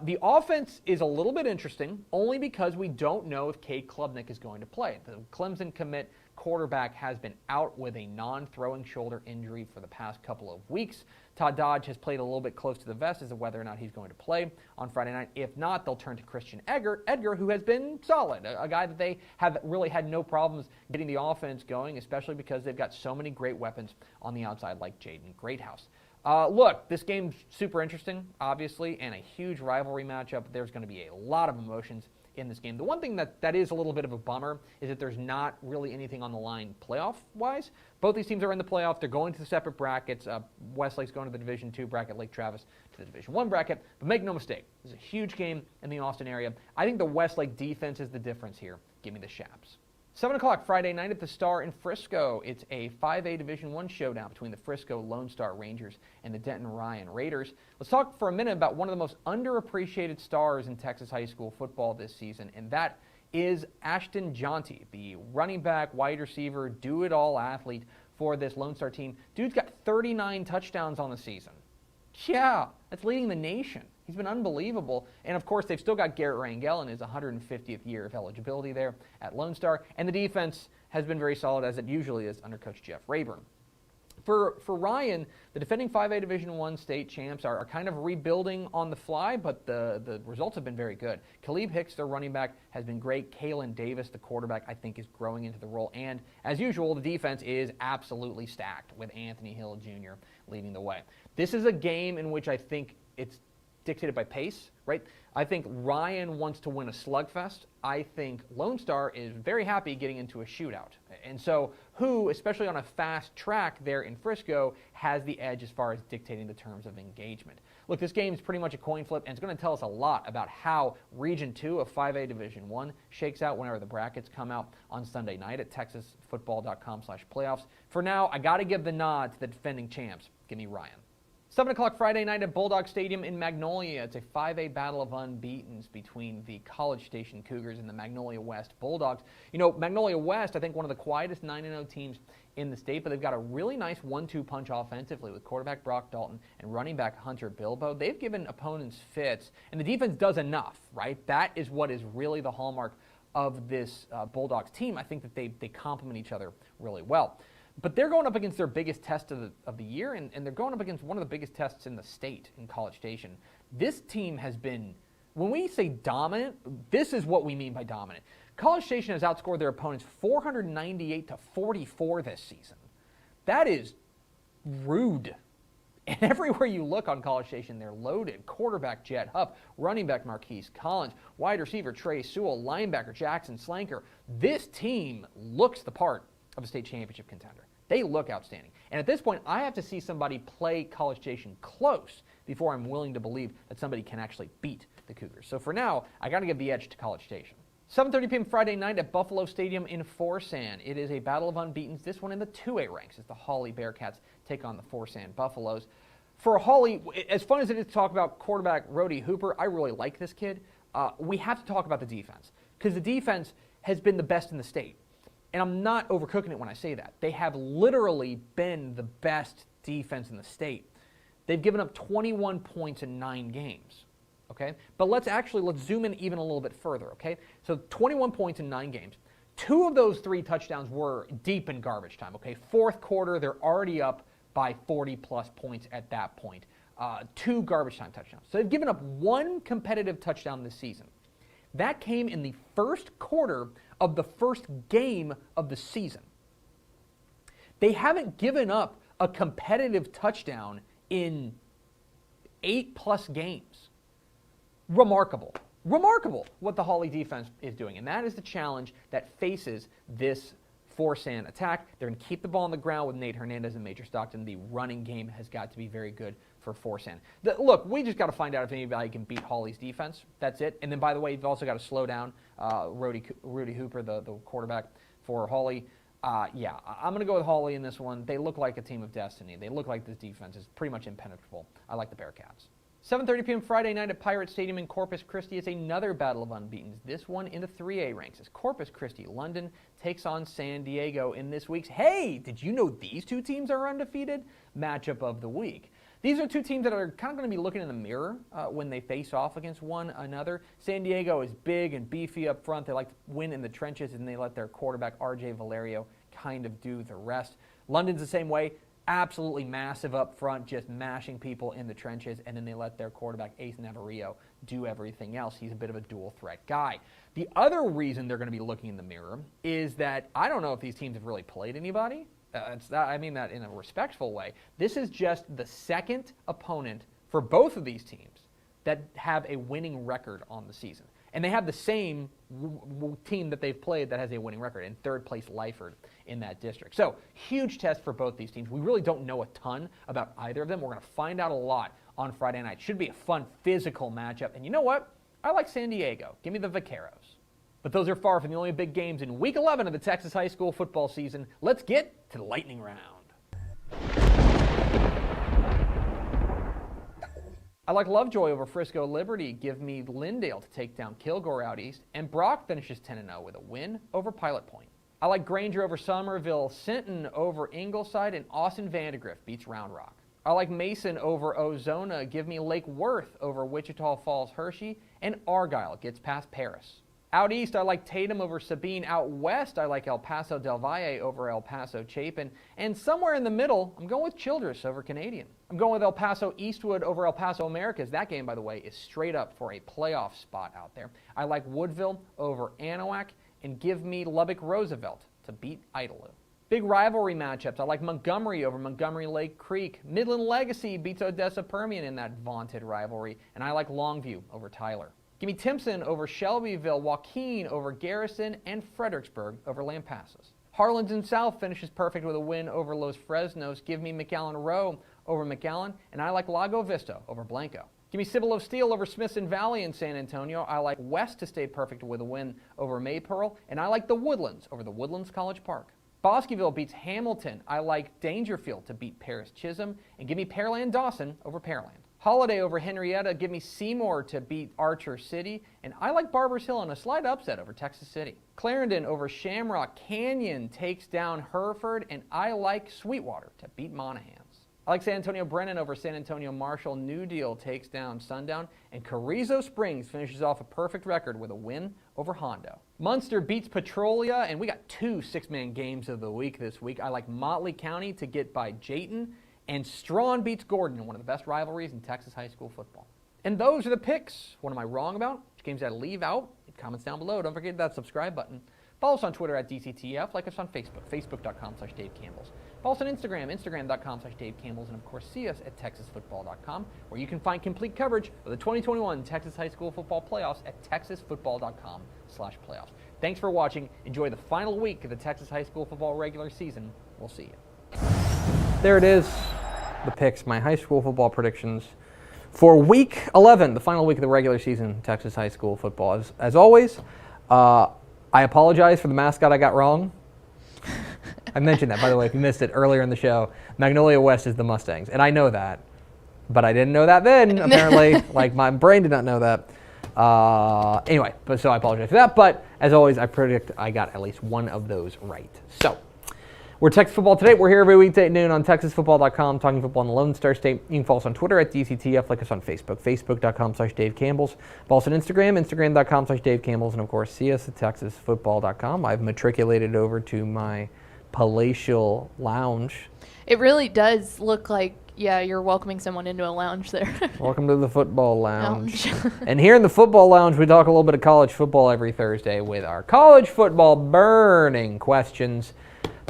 The offense is a little bit interesting, only because we don't know if Cade Klubnik is going to play. The Clemson commit quarterback has been out with a non-throwing shoulder injury for the past couple of weeks. Todd Dodge has played a little bit close to the vest as to whether or not he's going to play on Friday night. If not, they'll turn to Christian Edgar, who has been solid, a guy that they have really had no problems getting the offense going, especially because they've got so many great weapons on the outside like Jaden Greathouse. Look, this game's super interesting, obviously, and a huge rivalry matchup. There's going to be a lot of emotions in this game. The one thing that is a little bit of a bummer is that there's not really anything on the line playoff-wise. Both these teams are in the playoff. They're going to the separate brackets. Westlake's going to the Division II bracket, Lake Travis to the Division I bracket. But make no mistake, this is a huge game in the Austin area. I think the Westlake defense is the difference here. Give me the Shaps. 7 o'clock Friday night at the Star in Frisco. It's a 5A Division I showdown between the Frisco Lone Star Rangers and the Denton Ryan Raiders. Let's talk for a minute about one of the most underappreciated stars in Texas high school football this season, and that is Ashton Jonty, the running back, wide receiver, do-it-all athlete for this Lone Star team. Dude's got 39 touchdowns on the season. Yeah, that's leading the nation. He's been unbelievable. And, of course, they've still got Garrett Rangel in his 150th year of eligibility there at Lone Star. And the defense has been very solid, as it usually is under Coach Jeff Rayburn. For Ryan, the defending 5A Division I state champs are kind of rebuilding on the fly, but the results have been very good. Khalib Hicks, their running back, has been great. Kalen Davis, the quarterback, I think is growing into the role. And, as usual, the defense is absolutely stacked with Anthony Hill Jr. leading the way. This is a game in which I think it's dictated by pace, right? I think Ryan wants to win a slugfest. I think Lone Star is very happy getting into a shootout. And so who, especially on a fast track there in Frisco, has the edge as far as dictating the terms of engagement? Look, this game is pretty much a coin flip, and it's going to tell us a lot about how Region 2 of 5A Division I shakes out whenever the brackets come out on Sunday night at texasfootball.com/playoffs. For now, I got to give the nod to the defending champs. Give me Ryan. 7 o'clock Friday night at Bulldog Stadium in Magnolia. It's a 5A battle of unbeatens between the College Station Cougars and the Magnolia West Bulldogs. You know, Magnolia West, I think one of the quietest 9-0 teams in the state, but they've got a really nice 1-2 punch offensively with quarterback Brock Dalton and running back Hunter Bilbo. They've given opponents fits, and the defense does enough, right? That is what is really the hallmark of this Bulldogs team. I think that they complement each other really well. But they're going up against their biggest test of the year, and they're going up against one of the biggest tests in the state in College Station. This team has been, when we say dominant, this is what we mean by dominant. College Station has outscored their opponents 498-44 this season. That is rude. And everywhere you look on College Station, they're loaded. Quarterback Jet Huff, running back Marquise Collins, wide receiver Trey Sewell, linebacker Jackson Slanker. This team looks the part of a state championship contender. They look outstanding. And at this point, I have to see somebody play College Station close before I'm willing to believe that somebody can actually beat the Cougars. So for now, I got to give the edge to College Station. 7:30 p.m. Friday night at Buffalo Stadium in Forsan. It is a battle of unbeatens. This one in the 2A ranks as the Hawley Bearcats take on the Forsan Buffaloes. For Hawley, as fun as it is to talk about quarterback Rody Hooper, I really like this kid. We have to talk about the defense because the defense has been the best in the state. And I'm not overcooking it when I say that. They have literally been the best defense in the state. They've given up 21 points in 9 games, okay? But let's zoom in even a little bit further, okay? So 21 points in 9 games. 2 of those 3 touchdowns were deep in garbage time, okay? Fourth quarter, they're already up by 40-plus points at that point. 2 garbage time touchdowns. So they've given up 1 competitive touchdown this season. That came in the first quarter of the first game of the season. They haven't given up a competitive touchdown in 8-plus games. Remarkable. Remarkable what the Hawley defense is doing. And that is the challenge that faces this Forsan attack. They're going to keep the ball on the ground with Nate Hernandez and Major Stockton. The running game has got to be very good for Forsan. Look, we just got to find out if anybody can beat Hawley's defense. That's it. And then, by the way, you've also got to slow down Rudy Hooper, the quarterback for Hawley. Yeah, I'm going to go with Hawley in this one. They look like a team of destiny. They look like this defense is pretty much impenetrable. I like the Bearcats. 7:30 p.m. Friday night at Pirate Stadium in Corpus Christi. It's another battle of unbeatens. This one in the 3A ranks as Corpus Christi London takes on San Diego in this week's, hey, did you know these 2 teams are undefeated? Matchup of the week. These are 2 teams that are kind of going to be looking in the mirror when they face off against one another. San Diego is big and beefy up front. They like to win in the trenches, and they let their quarterback, R.J. Valerio, kind of do the rest. London's the same way. Absolutely massive up front, just mashing people in the trenches, and then they let their quarterback, Ace Navarrillo, do everything else. He's a bit of a dual-threat guy. The other reason they're going to be looking in the mirror is that I don't know if these teams have really played anybody. I mean that in a respectful way. This is just the second opponent for both of these teams that have a winning record on the season. And they have the same team that they've played that has a winning record in third place Lyford in that district. So huge test for both these teams. We really don't know a ton about either of them. We're going to find out a lot on Friday night. Should be a fun physical matchup. And you know what? I like San Diego. Give me the Vaqueros. But those are far from the only big games in Week 11 of the Texas high school football season. Let's get to the lightning round. I like Lovejoy over Frisco Liberty. Give me Lindale to take down Kilgore out east. And Brock finishes 10-0 with a win over Pilot Point. I like Granger over Somerville, Sinton over Ingleside, and Austin Vandegrift beats Round Rock. I like Mason over Ozona. Give me Lake Worth over Wichita Falls Hershey. And Argyle gets past Paris. Out east, I like Tatum over Sabine. Out west, I like El Paso Del Valle over El Paso Chapin. And somewhere in the middle, I'm going with Childress over Canadian. I'm going with El Paso Eastwood over El Paso Americas. That game, by the way, is straight up for a playoff spot out there. I like Woodville over Anahuac. And give me Lubbock Roosevelt to beat Idalou. Big rivalry matchups. I like Montgomery over Montgomery Lake Creek. Midland Legacy beats Odessa Permian in that vaunted rivalry. And I like Longview over Tyler. Give me Timpson over Shelbyville, Joaquin over Garrison, and Fredericksburg over Lampasas. Harlingen South finishes perfect with a win over Los Fresnos. Give me McAllen Row over McAllen, and I like Lago Vista over Blanco. Give me Cibolo Steel over Smithson Valley in San Antonio. I like West to stay perfect with a win over Maypearl, and I like the Woodlands over the Woodlands College Park. Bosqueville beats Hamilton. I like Dangerfield to beat Paris Chisholm, and give me Pearland Dawson over Pearland. Holiday over Henrietta. Give me Seymour to beat Archer City. And I like Barbers Hill in a slight upset over Texas City. Clarendon over Shamrock. Canyon takes down Hereford. And I like Sweetwater to beat Monahans. I like San Antonio Brennan over San Antonio Marshall. New Deal takes down Sundown. And Carrizo Springs finishes off a perfect record with a win over Hondo. Munster beats Petrolia. And we got 2 six-man games of the week this week. I like Motley County to get by Jayton. And Strawn beats Gordon in one of the best rivalries in Texas high school football. And those are the picks. What am I wrong about? Which games did I leave out? Leave comments down below. Don't forget that subscribe button. Follow us on Twitter at DCTF. Like us on Facebook, facebook.com/Dave Campbell's. Follow us on Instagram, instagram.com/Dave Campbell's. And of course, see us at texasfootball.com, where you can find complete coverage of the 2021 Texas high school football playoffs at texasfootball.com/playoffs. Thanks for watching. Enjoy the final week of the Texas high school football regular season. We'll see you. There it is, the picks, my high school football predictions for Week 11, the final week of the regular season, Texas high school football. As always, I apologize for the mascot I got wrong. I mentioned that, by the way, if you missed it earlier in the show. Magnolia West is the Mustangs, and I know that, but I didn't know that then, apparently. Like, my brain did not know that. Anyway, so I apologize for that, but as always, I predict I got at least one of those right. So, we're Texas Football Today. We're here every weekday at noon on texasfootball.com, talking football in the Lone Star State. You can follow us on Twitter at DCTF, like us on Facebook, facebook.com/Dave Campbell's. Follow us on Instagram, instagram.com/Dave Campbell's, and of course, see us at texasfootball.com. I've matriculated over to my palatial lounge. It really does look like, yeah, you're welcoming someone into a lounge there. Welcome to the football lounge. And here in the football lounge, we talk a little bit of college football every Thursday with our college football burning questions.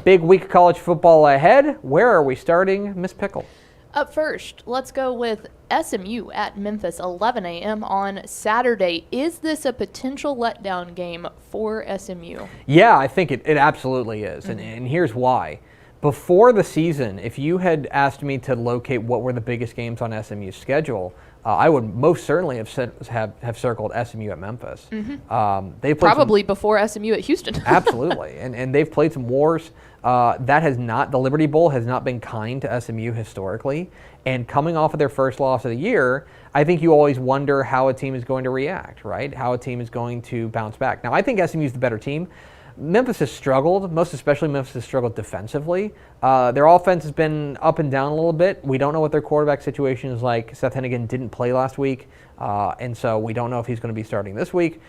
Big week of college football ahead. Where are we starting, Miss Pickle? Up first, let's go with SMU at Memphis, 11 a.m. on Saturday. Is this a potential letdown game for SMU? Yeah, I think it absolutely is, and here's why. Before the season, if you had asked me to locate what were the biggest games on SMU's schedule, I would most certainly have circled SMU at Memphis. They've played probably before SMU at Houston. Absolutely, and they've played some wars. The Liberty Bowl has not been kind to SMU historically, and coming off of their first loss of the year, I think you always wonder how a team is going to react, right? How a team is going to bounce back. Now, I think SMU is the better team. Memphis has struggled, most especially Memphis has struggled defensively. Their offense has been up and down a little bit. We don't know what their quarterback situation is like. Seth Hennigan didn't play last week, and so we don't know if he's going to be starting this week.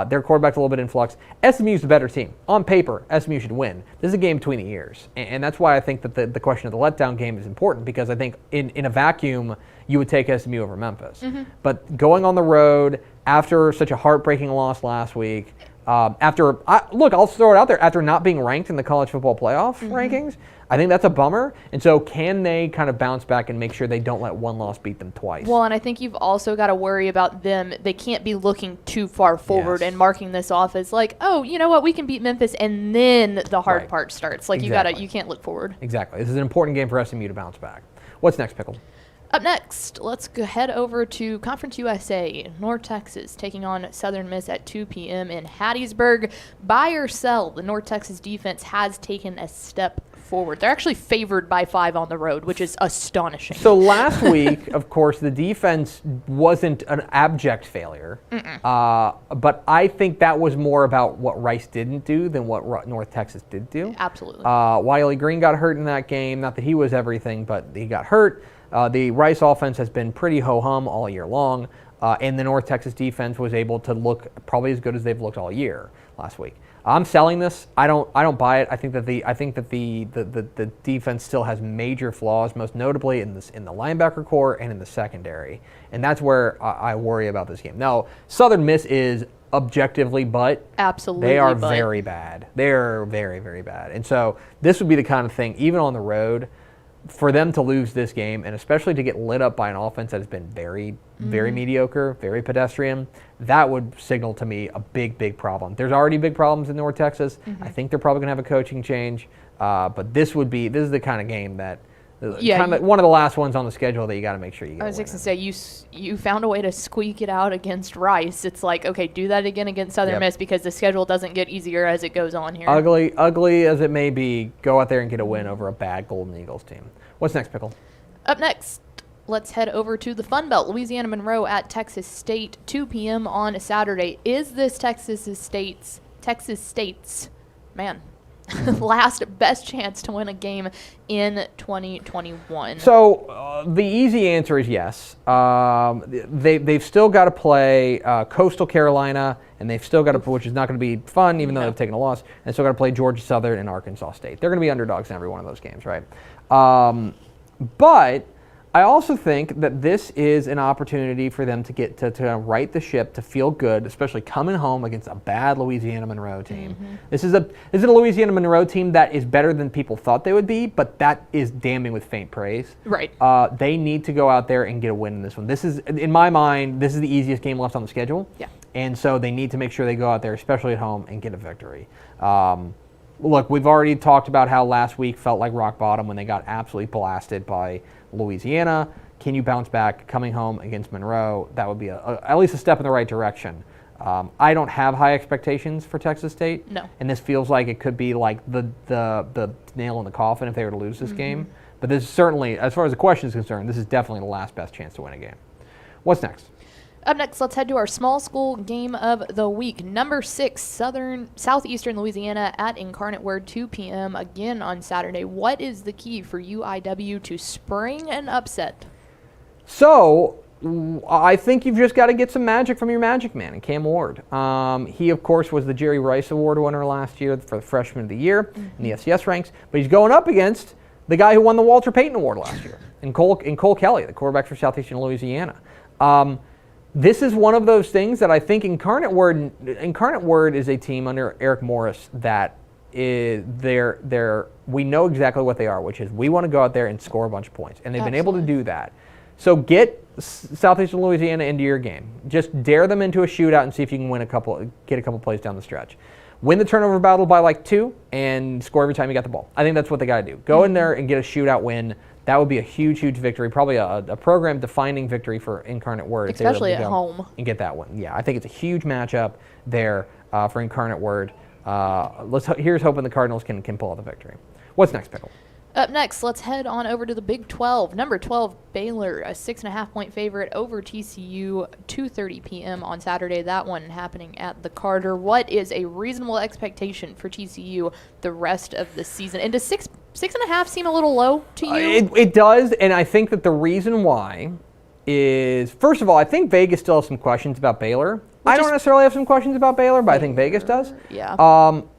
Their quarterback's a little bit in flux. SMU's the better team. On paper, SMU should win. This is a game between the ears, and that's why I think that the question of the letdown game is important, because I think in a vacuum, you would take SMU over Memphis. But going on the road after such a heartbreaking loss last week, I'll throw it out there. After not being ranked in the college football playoff rankings, I think that's a bummer. And so can they kind of bounce back and make sure they don't let one loss beat them twice? Well, and I think you've also got to worry about them. They can't be looking too far forward Yes. and marking this off as like, oh, you know what, we can beat Memphis, and then the hard Right. part starts. Like Exactly. you can't look forward. Exactly. This is an important game for SMU to bounce back. What's next, Pickle? Up next, let's go head over to Conference USA. North Texas taking on Southern Miss at 2 p.m. in Hattiesburg. Buy or sell, the North Texas defense has taken a step forward. They're actually favored by 5 on the road, which is astonishing. So last week, of course, the defense wasn't an abject failure. But I think that was more about what Rice didn't do than what North Texas did do. Absolutely. Wiley Green got hurt in that game. Not that he was everything, but he got hurt. The Rice offense has been pretty ho-hum all year long, and the North Texas defense was able to look probably as good as they've looked all year last week. I'm selling this. I don't buy it. I think that the defense still has major flaws, most notably in the linebacker core and in the secondary, and that's where I worry about this game. Now, Southern Miss is objectively, but Absolutely, they are but very bad. They're very, very bad, and so this would be the kind of thing, even on the road, for them to lose this game, and especially to get lit up by an offense that has been very, very mediocre, very pedestrian, that would signal to me a big, big problem. There's already big problems in North Texas. I think they're probably going to have a coaching change, but this is the kind of game that, one of the last ones on the schedule that you got to make sure you get. I was just going to say, you found a way to squeak it out against Rice. It's like, okay, do that again against Southern Miss, because the schedule doesn't get easier as it goes on here. Ugly as it may be, go out there and get a win over a bad Golden Eagles team. What's next, Pickle? Up next, let's head over to the Fun Belt. Louisiana Monroe at Texas State, 2 p.m. on Saturday. Is this Texas State's last best chance to win a game in 2021? So the easy answer is yes. They've still got to play Coastal Carolina, and they've still got to, which is not going to be fun, even though they've taken a loss. And they've still got to play Georgia Southern and Arkansas State. They're going to be underdogs in every one of those games, right? But I also think that this is an opportunity for them to get to right the ship, to feel good, especially coming home against a bad Louisiana Monroe team. This is a Louisiana Monroe team that is better than people thought they would be, but that is damning with faint praise. Right. They need to go out there and get a win in this one. This is, in my mind, this is the easiest game left on the schedule. Yeah. And so they need to make sure they go out there, especially at home, and get a victory. Look, we've already talked about how last week felt like rock bottom when they got absolutely blasted by Louisiana. Can you bounce back coming home against Monroe? That would be at least a step in the right direction. I don't have high expectations for Texas State. No. And this feels like it could be like the nail in the coffin if they were to lose this game. But this is certainly, as far as the question is concerned, this is definitely the last best chance to win a game. What's next? Up next, let's head to our small school game of the week. Number 6, Southeastern Louisiana at Incarnate Word, 2 p.m. again on Saturday. What is the key for UIW to spring an upset? So, I think you've just got to get some magic from your magic man, Cam Ward. He, of course, was the Jerry Rice Award winner last year for the Freshman of the Year in the FCS ranks, but he's going up against the guy who won the Walter Payton Award last year, in Cole Kelly, the quarterback for Southeastern Louisiana. This is one of those things that I think Incarnate Word is a team under Eric Morris that is we know exactly what they are, which is we want to go out there and score a bunch of points, and they've been able to do that. So get Southeastern Louisiana into your game. Just dare them into a shootout and see if you can get a couple plays down the stretch. Win the turnover battle by like 2 and score every time you got the ball. I think that's what they got to do. Go in there and get a shootout win. That would be a huge, huge victory, probably a program-defining victory for Incarnate Word. Especially at home. And get that one. Yeah, I think it's a huge matchup there for Incarnate Word. Here's hoping the Cardinals can pull out the victory. What's next, Pickle? Up next, let's head on over to the Big 12. Number 12, Baylor, a 6.5-point favorite over TCU, 2:30 p.m. on Saturday. That one happening at the Carter. What is a reasonable expectation for TCU the rest of the season? And does 6.5 seem a little low to you? It does, and I think that the reason why is, first of all, I think Vegas still has some questions about Baylor. I don't necessarily have some questions about Baylor, but I think Vegas does. Yeah.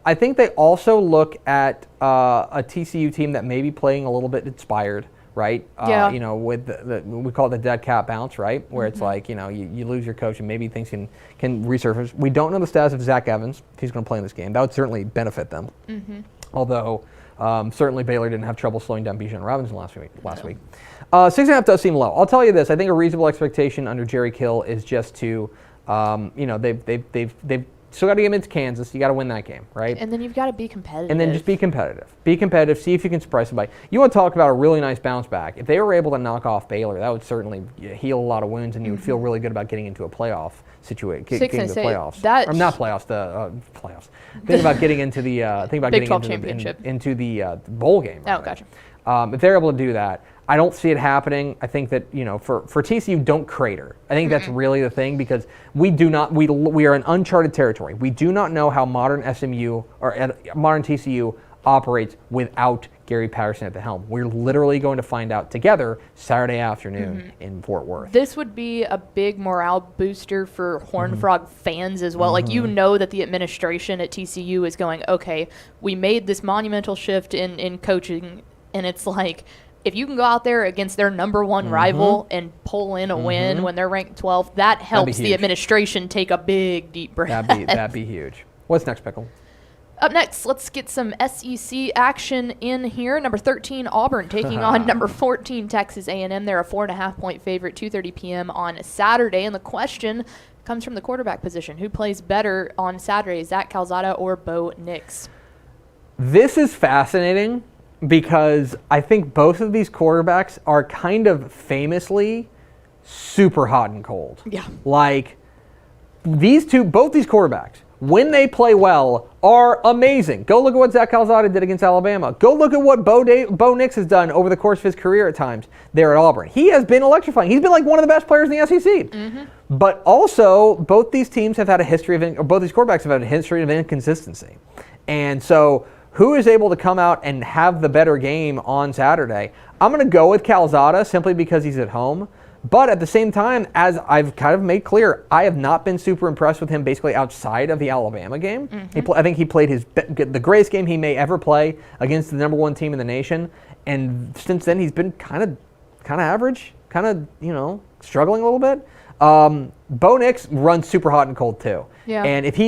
I think they also look at a TCU team that may be playing a little bit inspired, right? Yeah. With we call it the dead cat bounce, right? Where it's like, you lose your coach and maybe things can resurface. We don't know the status of Zach Evans if he's going to play in this game. That would certainly benefit them. Although certainly Baylor didn't have trouble slowing down Bijan Robinson last week. 6.5 does seem low. I'll tell you this: I think a reasonable expectation under Jerry Kill is just to, they've still got to get into Kansas. You got to win that game, right? And then you've got to be competitive. And then just be competitive. Be competitive. See if you can surprise somebody. You want to talk about a really nice bounce back. If they were able to knock off Baylor, that would certainly heal a lot of wounds, and you would feel really good about getting into a playoff situation. Getting into the playoffs. Not playoffs. The playoffs. Think about getting into the Big 12 championship. into the bowl game. Oh, gotcha. If they're able to do that, I don't see it happening. I think that, for TCU, don't crater. I think that's really the thing, because we are in uncharted territory. We do not know how modern SMU or modern TCU operates without Gary Patterson at the helm. We're literally going to find out together Saturday afternoon in Fort Worth. This would be a big morale booster for Horned Frog fans as well. Like, that the administration at TCU is going, okay, we made this monumental shift in coaching, and it's like, if you can go out there against their number one rival and pull in a win when they're ranked 12th, that helps the administration take a big, deep breath. That'd be huge. What's next, Pickle? Up next, let's get some SEC action in here. Number 13, Auburn, taking on number 14, Texas A&M. They're a 4.5-point favorite, 2:30 p.m. on Saturday. And the question comes from the quarterback position. Who plays better on Saturday, Zach Calzada or Bo Nix? This is fascinating, because I think both of these quarterbacks are kind of famously super hot and cold. Yeah. Like, both these quarterbacks, when they play well, are amazing. Go look at what Zach Calzada did against Alabama. Go look at what Bo Nix has done over the course of his career at times there at Auburn. He has been electrifying. He's been like one of the best players in the SEC. But also, both these teams have had a history of, both these quarterbacks have had a history of inconsistency. And so, who is able to come out and have the better game on Saturday? I'm going to go with Calzada simply because he's at home. But at the same time, as I've kind of made clear, I have not been super impressed with him basically outside of the Alabama game. I think he played the greatest game he may ever play against the number one team in the nation. And since then, he's been kind of average, struggling a little bit. Bo Nix runs super hot and cold too. Yeah. And if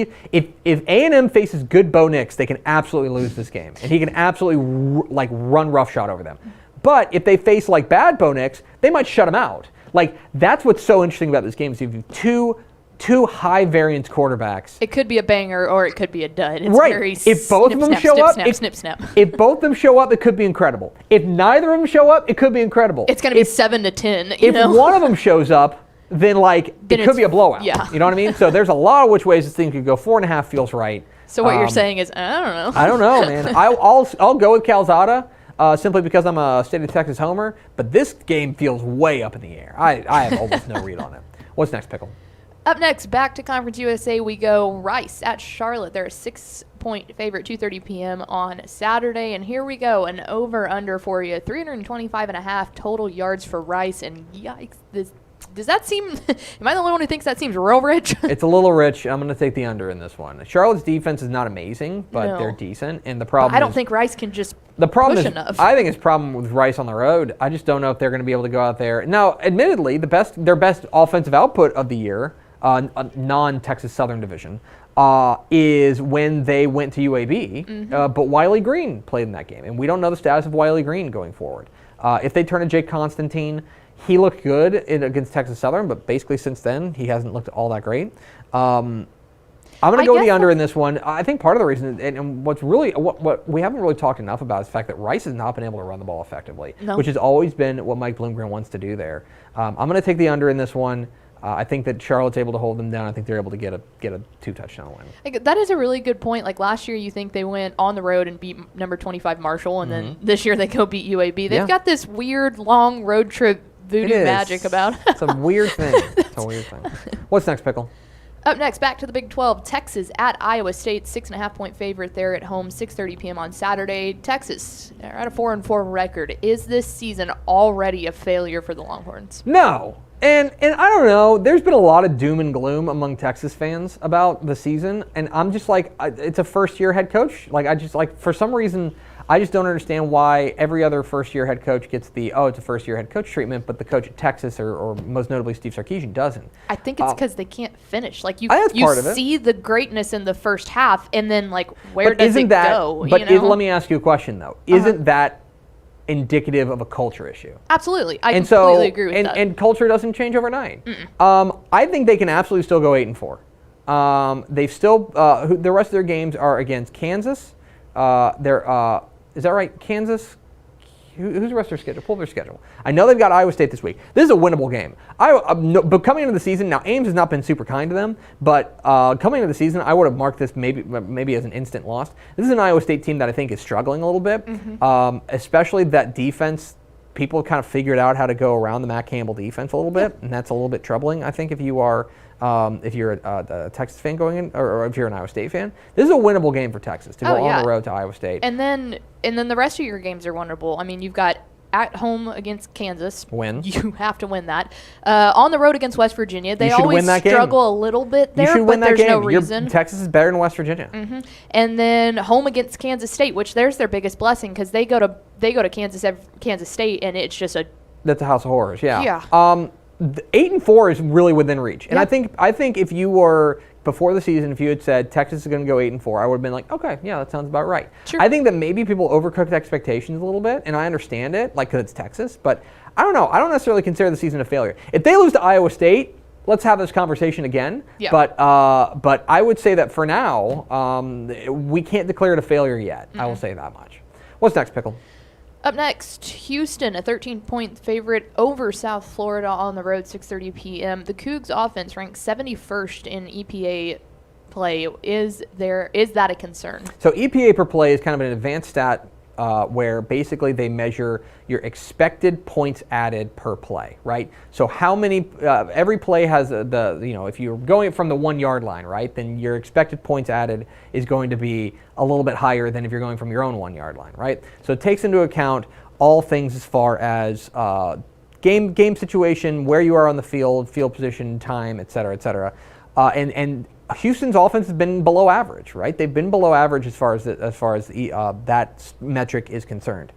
A&M faces good Bo Nix, they can absolutely lose this game, and he can absolutely run roughshod over them. But if they face bad Bo Nix, they might shut him out. That's what's so interesting about this game is you have two high variance quarterbacks. It could be a banger or it could be a dud. It's right. Very if both of them show up, snap. If both of them show up, it could be incredible. If neither of them show up, it could be incredible. It's going to be 7-10. If one of them shows up, then it could be a blowout. Yeah. You know what I mean? So there's a lot of which ways this thing could go. 4.5 feels right. So what you're saying is, I don't know. I don't know, man. I'll go with Calzada simply because I'm a State of Texas homer. But this game feels way up in the air. I have almost no read on it. What's next, Pickle? Up next, back to Conference USA, we go Rice at Charlotte. They're a 6-point favorite, 2:30 p.m. on Saturday. And here we go, an over-under for you, 325.5 total yards for Rice. And yikes, does that seem, am I the only one who thinks that seems real rich? It's a little rich. I'm going to take the under in this one. Charlotte's defense is not amazing, but they're decent. And the problem I don't think Rice can just push enough. I think it's a problem with Rice on the road. I just don't know if they're going to be able to go out there. Now, admittedly, their best offensive output of the year, non-Texas Southern Division, is when they went to UAB. But Wiley Green played in that game. And we don't know the status of Wiley Green going forward. If they turn to Jake Constantine, he looked good against Texas Southern, but basically since then, he hasn't looked all that great. I'm going to go with the under in this one. I think part of the reason, and what we haven't really talked enough about is the fact that Rice has not been able to run the ball effectively, which has always been what Mike Bloomgren wants to do there. I'm going to take the under in this one. I think that Charlotte's able to hold them down. I think they're able to get a 2-touchdown win. That is a really good point. Like last year, you think they went on the road and beat number 25 Marshall, and then this year they go beat UAB. They've got this weird long road trip voodoo magic about it. It's a weird thing. What's next, Pickle? Up next, back to the Big 12. Texas at Iowa State, 6.5-point favorite there at home, 6:30 p.m. on Saturday. Texas, they're at a 4-4 record. Is this season already a failure for the Longhorns? No. And I don't know. There's been a lot of doom and gloom among Texas fans about the season, and I'm just like, it's a first-year head coach. For some reason, I just don't understand why every other first-year head coach gets the, it's a first-year head coach treatment, but the coach at Texas or most notably Steve Sarkisian doesn't. I think it's because they can't finish. Like you see the greatness in the first half, and then like where does it go? But let me ask you a question though. Isn't that indicative of a culture issue? Absolutely. I completely agree with that. And culture doesn't change overnight. I think they can absolutely still go 8-4. They've still the rest of their games are against Kansas. Is that right? Kansas. Who's the rest of their schedule? Pull their schedule. I know they've got Iowa State this week. This is a winnable game. But coming into the season, now Ames has not been super kind to them, but coming into the season, I would have marked this maybe as an instant loss. This is an Iowa State team that I think is struggling a little bit, especially that defense. People kind of figured out how to go around the Matt Campbell defense a little bit, and that's a little bit troubling, I think, if you're a Texas fan going in, or if you're an Iowa State fan. This is a winnable game for Texas to go on the road to Iowa State. And then the rest of your games are winnable. I mean, you've got at home against Kansas. Win. You have to win that. On the road against West Virginia. They always win that struggle a little bit there, but there's no reason. Texas is better than West Virginia. And then home against Kansas State, which there's their biggest blessing because they go to Kansas State, and it's just that's a house of horrors. Yeah. Yeah. 8-4 is really within reach, and I think if you were before the season, if you had said Texas is going to go 8-4, I would have been like, okay, yeah, that sounds about right. Sure. I think that maybe people overcooked expectations a little bit, and I understand it, like because it's Texas, but I don't know. I don't necessarily consider the season a failure. If they lose to Iowa State, let's have this conversation again. Yeah. But I would say that for now, we can't declare it a failure yet. I will say that much. What's next, Pickle? Up next, Houston, a 13-point favorite over South Florida on the road, 6:30 p.m. The Cougs offense ranks 71st in EPA play. Is that a concern? So EPA per play is kind of an advanced stat where basically they measure your expected points added per play, right? So how many, every play has if you're going from the 1 yard line, right, then your expected points added is going to be a little bit higher than if you're going from your own 1 yard line, right? So it takes into account all things as far as game situation, where you are on the field position, time, et cetera, and Houston's offense has been below average, right? They've been below average as far as that metric is concerned.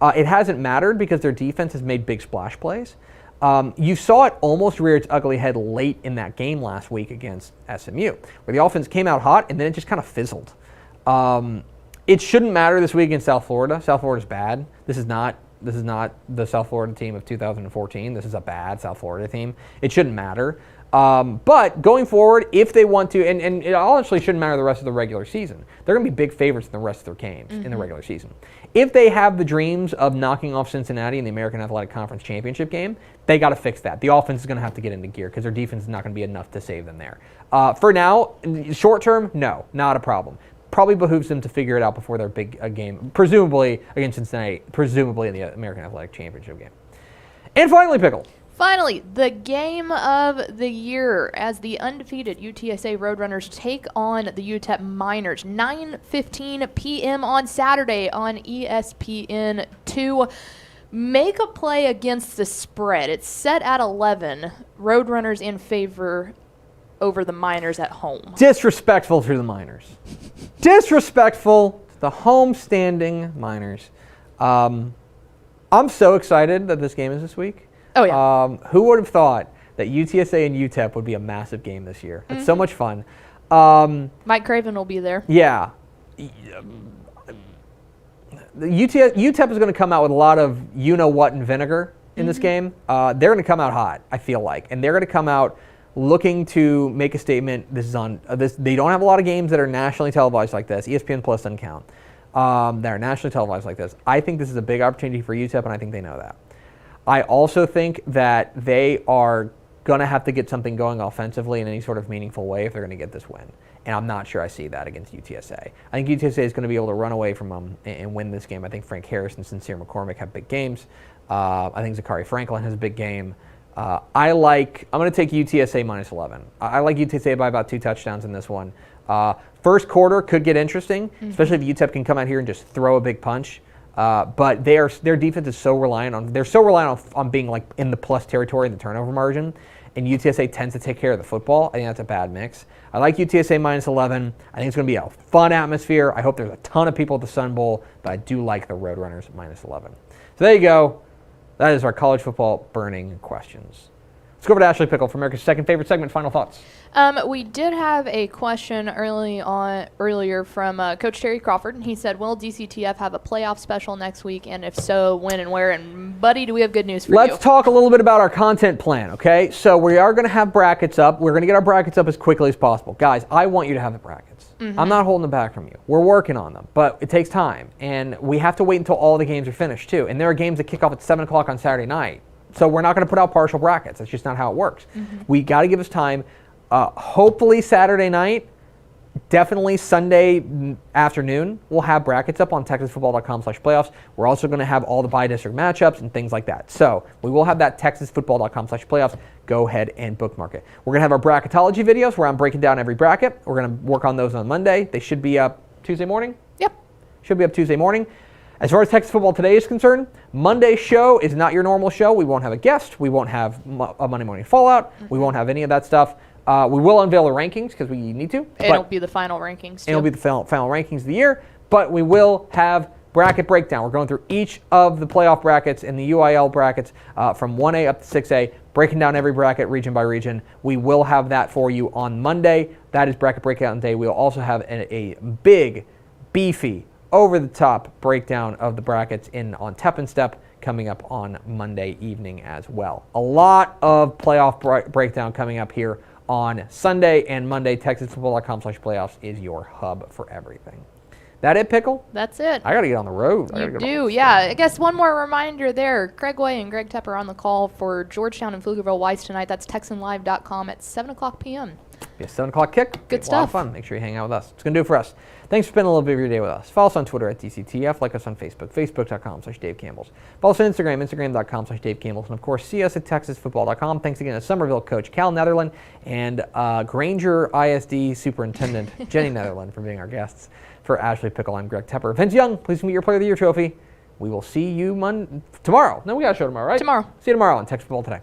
It hasn't mattered because their defense has made big splash plays. You saw it almost rear its ugly head late in that game last week against SMU, where the offense came out hot and then it just kind of fizzled. It shouldn't matter this week against South Florida. South Florida's bad. This is not the South Florida team of 2014. This is a bad South Florida team. It shouldn't matter. But going forward, if they want to, and it honestly shouldn't matter the rest of the regular season. They're going to be big favorites in the rest of their games in the regular season. If they have the dreams of knocking off Cincinnati in the American Athletic Conference Championship game, they got to fix that. The offense is going to have to get into gear because their defense is not going to be enough to save them there. For now, short term, no, not a problem. Probably behooves them to figure it out before their big game, presumably against Cincinnati, presumably in the American Athletic Championship game. And finally, Pickle. Finally, the game of the year as the undefeated UTSA Roadrunners take on the UTEP Miners. 9:15 p.m. on Saturday on ESPN2. Make a play against the spread. It's set at 11. Roadrunners in favor over the Miners at home. Disrespectful to the Miners. Disrespectful to the home-standing Miners. I'm so excited that this game is this week. Oh, yeah. Who would have thought that UTSA and UTEP would be a massive game this year? It's so much fun. Mike Craven will be there. Yeah. UTEP is going to come out with a lot of you-know-what and vinegar in this game. They're going to come out hot, I feel like. And they're going to come out looking to make a statement. This is on this. They don't have a lot of games that are nationally televised like this. ESPN Plus doesn't count. That are nationally televised like this. I think this is a big opportunity for UTEP, and I think they know that. I also think that they are going to have to get something going offensively in any sort of meaningful way if they're going to get this win. And I'm not sure I see that against UTSA. I think UTSA is going to be able to run away from them and win this game. I think Frank Harris and Sincere McCormick have big games. I think Zachary Franklin has a big game. I'm going to take UTSA minus 11. I like UTSA by about 2 touchdowns in this one. First quarter could get interesting, especially if UTEP can come out here and just throw a big punch. But their defense is so reliant on being like in the plus territory in the turnover margin, and UTSA tends to take care of the football. I think that's a bad mix. I like UTSA minus 11. I think it's going to be a fun atmosphere. I hope there's a ton of people at the Sun Bowl, but I do like the Roadrunners minus 11. So there you go. That is our college football burning questions. Let's go over to Ashley Pickle for America's second favorite segment. Final thoughts. We did have a question earlier from Coach Terry Crawford, and he said, will DCTF have a playoff special next week, and if so, when and where? And buddy, do we have good news for you? Let's talk a little bit about our content plan, okay? So we are going to have brackets up. We're going to get our brackets up as quickly as possible. Guys, I want you to have the brackets. I'm not holding them back from you. We're working on them, but it takes time, and we have to wait until all the games are finished, too. And there are games that kick off at 7 o'clock on Saturday night. So we're not going to put out partial brackets. That's just not how it works. We got to give us time. Hopefully Saturday night, definitely Sunday afternoon, we'll have brackets up on texasfootball.com/playoffs. We're also going to have all the bi-district matchups and things like that. So we will have that texasfootball.com/playoffs. Go ahead and bookmark it. We're going to have our bracketology videos where I'm breaking down every bracket. We're going to work on those on Monday. They should be up Tuesday morning? Yep. Should be up Tuesday morning. As far as Texas Football Today is concerned, Monday's show is not your normal show. We won't have a guest. We won't have a Monday Morning Fallout. We won't have any of that stuff. We will unveil the rankings because we need to. It'll be the final rankings, too. It'll be the final rankings of the year. But we will have bracket breakdown. We're going through each of the playoff brackets and the UIL brackets from 1A up to 6A, breaking down every bracket region by region. We will have that for you on Monday. That is bracket breakdown day. We'll also have a big, beefy, over-the-top breakdown of the brackets on Tep and Step coming up on Monday evening as well. A lot of playoff breakdown coming up here on Sunday and Monday. TexasFootball.com/playoffs is your hub for everything. That it, Pickle? That's it. I got to get on the road. You do, yeah. I guess one more reminder there. Craig Way and Greg Tepper on the call for Georgetown and Pflugerville Weiss tonight. That's TexanLive.com at 7 o'clock p.m. Be a 7 o'clock kick. Good stuff. A lot of stuff. fun. Make sure you hang out with us. It's going to do it for us. Thanks for spending a little bit of your day with us. Follow us on Twitter at DCTF. Like us on Facebook, Facebook.com/Dave Campbells. Follow us on Instagram, Instagram.com/Dave Campbells. And, of course, see us at TexasFootball.com. Thanks again to Somerville coach Cal Neatherlin and Granger ISD Superintendent Jenny Neatherlin for being our guests. For Ashley Pickle, I'm Greg Tepper. Vince Young, please meet your Player of the Year trophy. We will see you tomorrow. No, we got a show tomorrow, right? Tomorrow. See you tomorrow on Texas Football Today.